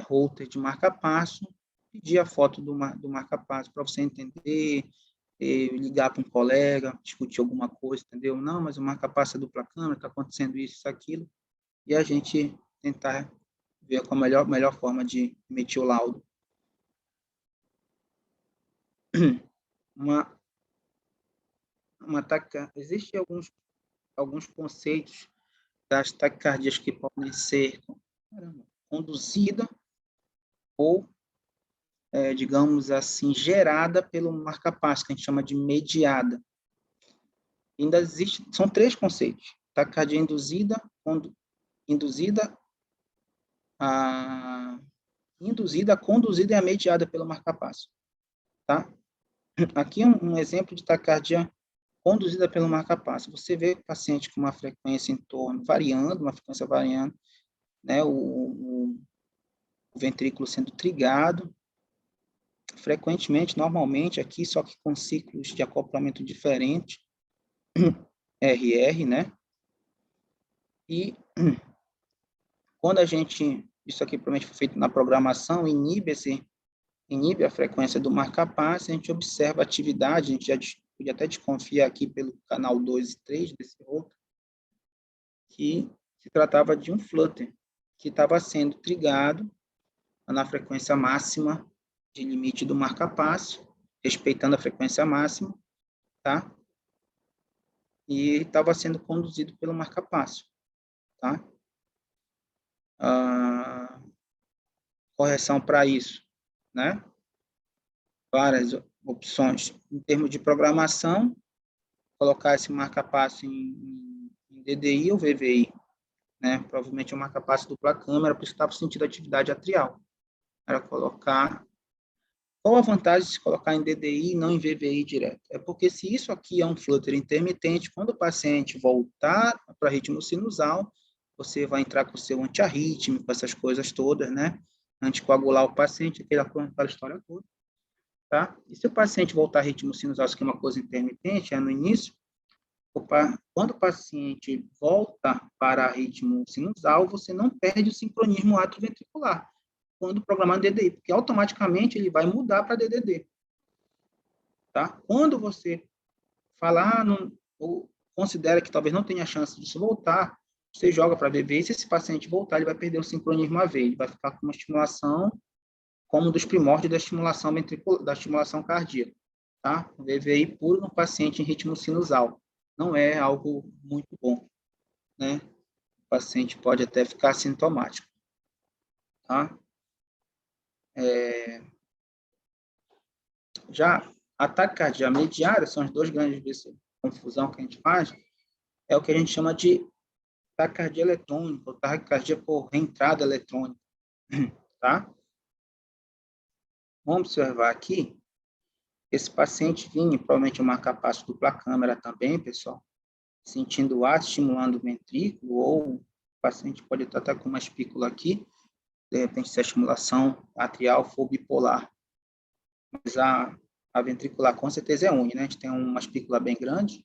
holter de marca-passo, pedir a foto do marca-passo para você entender, ligar para um colega, discutir alguma coisa, entendeu? Não, mas o marca-passo é dupla câmera, está acontecendo isso, aquilo, e a gente tentar ver qual a melhor forma de emitir o laudo. Existem alguns conceitos das taquicardias que podem ser conduzida ou, digamos assim, gerada pelo marca-passo, que a gente chama de mediada. Ainda existe, são 3 conceitos: taquicardia induzida, conduzida e a mediada pelo marca-passo, tá? Aqui um exemplo de taquicardia conduzida pelo marca-passo. Você vê o paciente com uma frequência em torno, variando, uma frequência variando, né, o ventrículo sendo trigado, frequentemente, normalmente, aqui, só que com ciclos de acoplamento diferentes, RR, né? E quando a gente, isso aqui provavelmente foi feito na programação, inibe a frequência do marca-passo, a gente observa a atividade, a gente já podia até desconfiar aqui pelo canal 2 e 3 desse outro, que se tratava de um flutter, que estava sendo trigado na frequência máxima de limite do marca-passo, respeitando a frequência máxima, tá? E estava sendo conduzido pelo marca-passo, tá? Correção para isso, né? Várias opções. Em termos de programação, colocar esse marca-passo em DDI ou VVI, né? Provavelmente é um marca-passo dupla câmera, por isso estava sentindo atividade atrial. Era colocar... Qual a vantagem de se colocar em DDI e não em VVI direto? É porque se isso aqui é um flutter intermitente, quando o paciente voltar para ritmo sinusal, você vai entrar com o seu antiarrítmico, essas coisas todas, né? Anticoagular o paciente, aquela história toda, tá? E se o paciente voltar a ritmo sinusal, isso aqui é uma coisa intermitente, é no início, quando o paciente volta para ritmo sinusal, você não perde o sincronismo atrioventricular quando programar DDI, porque automaticamente ele vai mudar para DDD. Tá? Quando você falar, ou considera que talvez não tenha chance disso voltar, você joga para VV, e se esse paciente voltar, ele vai perder o sincronismo AV, ele vai ficar com uma estimulação como dos primórdios da estimulação ventricular, da estimulação cardíaca. Tá? VVI puro no paciente em ritmo sinusal. Não é algo muito bom, né? O paciente pode até ficar sintomático. Tá? Já ataque cardíaco mediário, são os dois grandes vezes de confusão que a gente faz, é o que a gente chama de taquicardia eletrônica, ou taquicardia por reentrada eletrônica, tá? Vamos observar aqui, esse paciente vinha, provavelmente um marca-passo dupla câmera também, pessoal, sentindo o ar, estimulando o ventrículo, ou o paciente pode estar até com uma espícula aqui, de repente se a estimulação atrial for bipolar. Mas a ventricular com certeza é única, né? A gente tem uma espícula bem grande,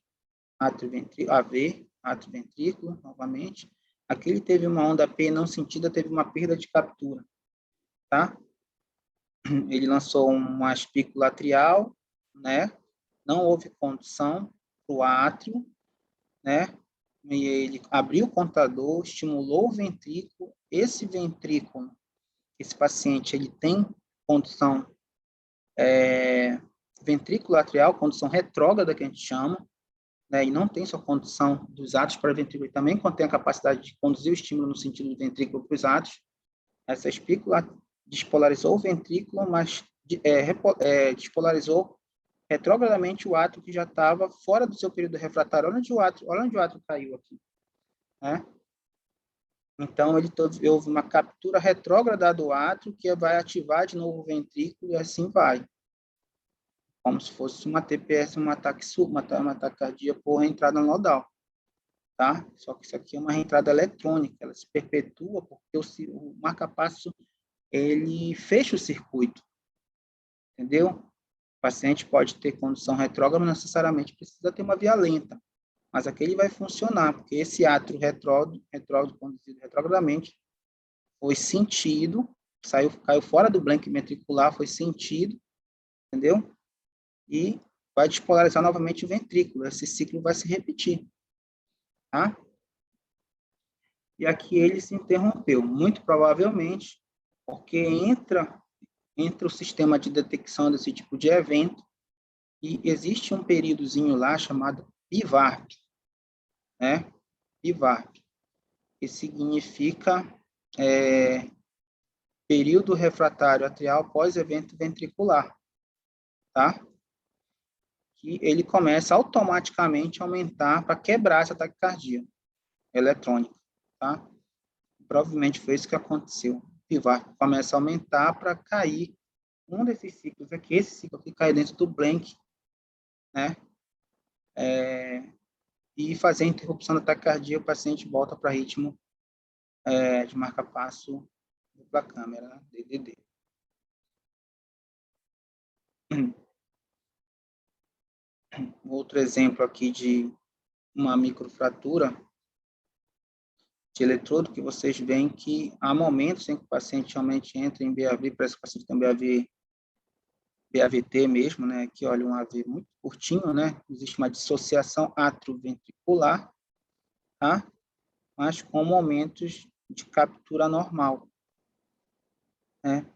AV, átrio ventrículo, novamente. Aqui ele teve uma onda P não sentida, teve uma perda de captura, tá? Ele lançou uma espícula atrial, né? Não houve condução para o átrio, né? E ele abriu o contador, estimulou o ventrículo. Esse ventrículo, esse paciente, ele tem condução ventrículo atrial, condução retrógrada, que a gente chama, né, e não tem só condução dos átrios para o ventrículo, ele também contém a capacidade de conduzir o estímulo no sentido do ventrículo para os átrios. Essa espícula despolarizou o ventrículo, mas despolarizou retrogradamente o átrio que já estava fora do seu período refratário. Olha onde o átrio caiu aqui, né? Então, houve uma captura retrógrada do átrio que vai ativar de novo o ventrículo e assim vai. Como se fosse uma TPS, uma taquicardia por reentrada nodal. Tá? Só que isso aqui é uma reentrada eletrônica, ela se perpetua porque o marca-passo ele fecha o circuito, entendeu? O paciente pode ter condução retrógrada, não necessariamente precisa ter uma via lenta, mas aqui ele vai funcionar, porque esse átrio retrógrado conduzido retrogradamente foi sentido, caiu fora do blank ventricular, foi sentido, entendeu? E vai despolarizar novamente o ventrículo, esse ciclo vai se repetir, tá? E aqui ele se interrompeu, muito provavelmente porque entra o sistema de detecção desse tipo de evento e existe um períodozinho lá chamado PIVARP, né? PIVARP, que significa período refratário atrial pós-evento ventricular, tá? Que ele começa automaticamente a aumentar para quebrar essa taquicardia eletrônica, tá? Provavelmente foi isso que aconteceu. O PIVARP começa a aumentar para cair um desses ciclos aqui, esse ciclo aqui cai dentro do blank, né? e fazer a interrupção da taquicardia, o paciente volta para ritmo de marca-passo dupla câmera, né? DDD. Outro exemplo aqui de uma microfratura de eletrodo, que vocês veem que há momentos em que o paciente realmente entra em BAV, parece que o paciente tem BAVT mesmo, né? Aqui, olha, um AV muito curtinho, né? Existe uma dissociação atrioventricular, tá? Mas com momentos de captura normal, né?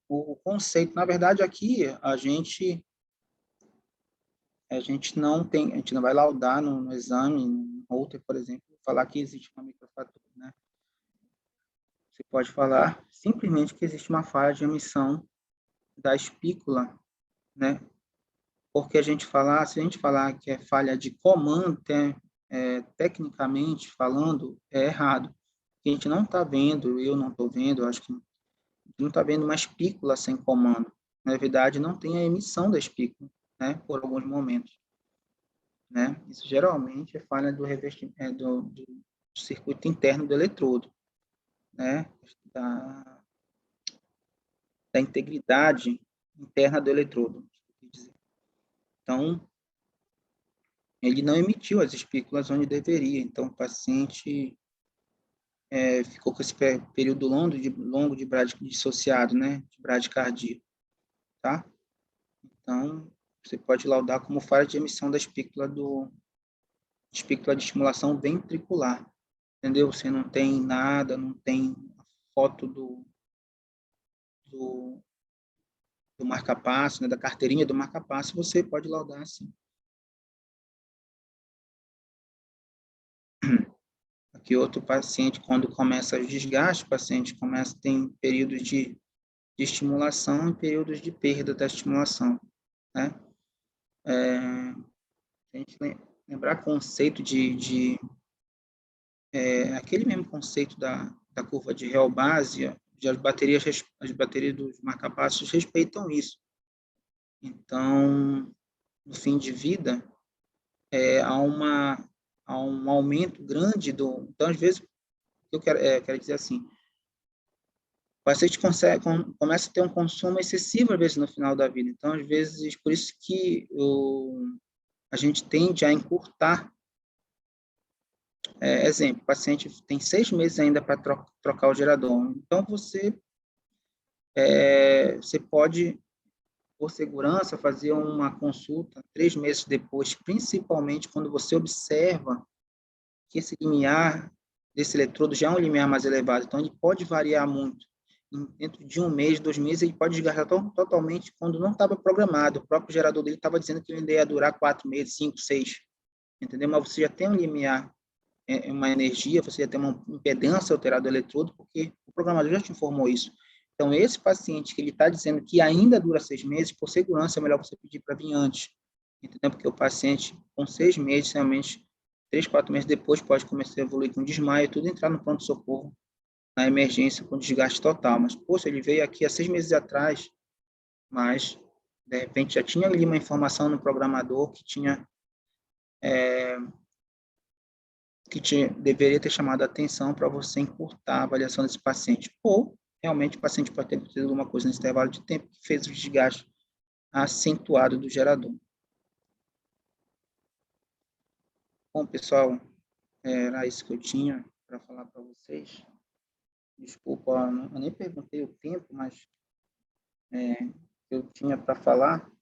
O conceito, na verdade, aqui a gente não tem, a gente não vai laudar no exame, no Holter, por exemplo, falar que existe uma microfratura, né? Você pode falar simplesmente que existe uma falha de emissão da espícula, né? Porque se a gente falar que é falha de comando, tecnicamente falando, é errado. A gente não está vendo, eu não estou vendo, acho que não está vendo uma espícula sem comando. Na verdade, não tem a emissão da espícula, né? Por alguns momentos, né? Isso geralmente é falha do revestimento, do circuito interno do eletrodo, né? Da integridade interna do eletrodo. Então, ele não emitiu as espículas onde deveria. Então, o paciente ficou com esse período longo de bradicardia dissociado, né? De bradicardia, tá? Então, você pode laudar como falha de emissão da espícula de estimulação ventricular, entendeu? Você não tem nada, não tem foto do marca-passo, né? Da carteirinha do marca-passo, você pode laudar assim. Aqui outro paciente, quando começa o desgaste, o paciente tem períodos de estimulação e períodos de perda da estimulação, né? A gente lembrar conceito aquele mesmo conceito da curva de Real-Base, as baterias dos marcapassos respeitam isso. Então, no fim de vida, há um aumento grande Então, às vezes, eu quero dizer assim, o paciente começa a ter um consumo excessivo, às vezes, no final da vida. Então, às vezes, por isso que a gente tende a encurtar. Exemplo, o paciente tem 6 meses ainda para trocar o gerador. Então, você pode, por segurança, fazer uma consulta 3 meses depois, principalmente quando você observa que esse limiar desse eletrodo já é um limiar mais elevado. Então, ele pode variar muito. Dentro de 1 mês, 2 meses, ele pode desgastar totalmente quando não estava programado. O próprio gerador dele estava dizendo que ele ainda ia durar 4 meses, 5, 6. Entendeu? Mas você já tem um limiar, uma energia, você já tem uma impedância alterada do eletrodo, porque o programador já te informou isso. Então, esse paciente que ele está dizendo que ainda dura 6 meses, por segurança, é melhor você pedir para vir antes. Entendeu? Porque o paciente, com 6 meses, realmente, 3, 4 meses depois, pode começar a evoluir com desmaio, tudo entrar no pronto-socorro, na emergência, com desgaste total. Mas, poxa, ele veio aqui há 6 meses atrás, mas, de repente, já tinha ali uma informação no programador deveria ter chamado a atenção para você encurtar a avaliação desse paciente. Ou, realmente, o paciente pode ter tido alguma coisa nesse intervalo de tempo que fez o desgaste acentuado do gerador. Bom, pessoal, era isso que eu tinha para falar para vocês. Desculpa, eu nem perguntei o tempo, mas eu tinha para falar.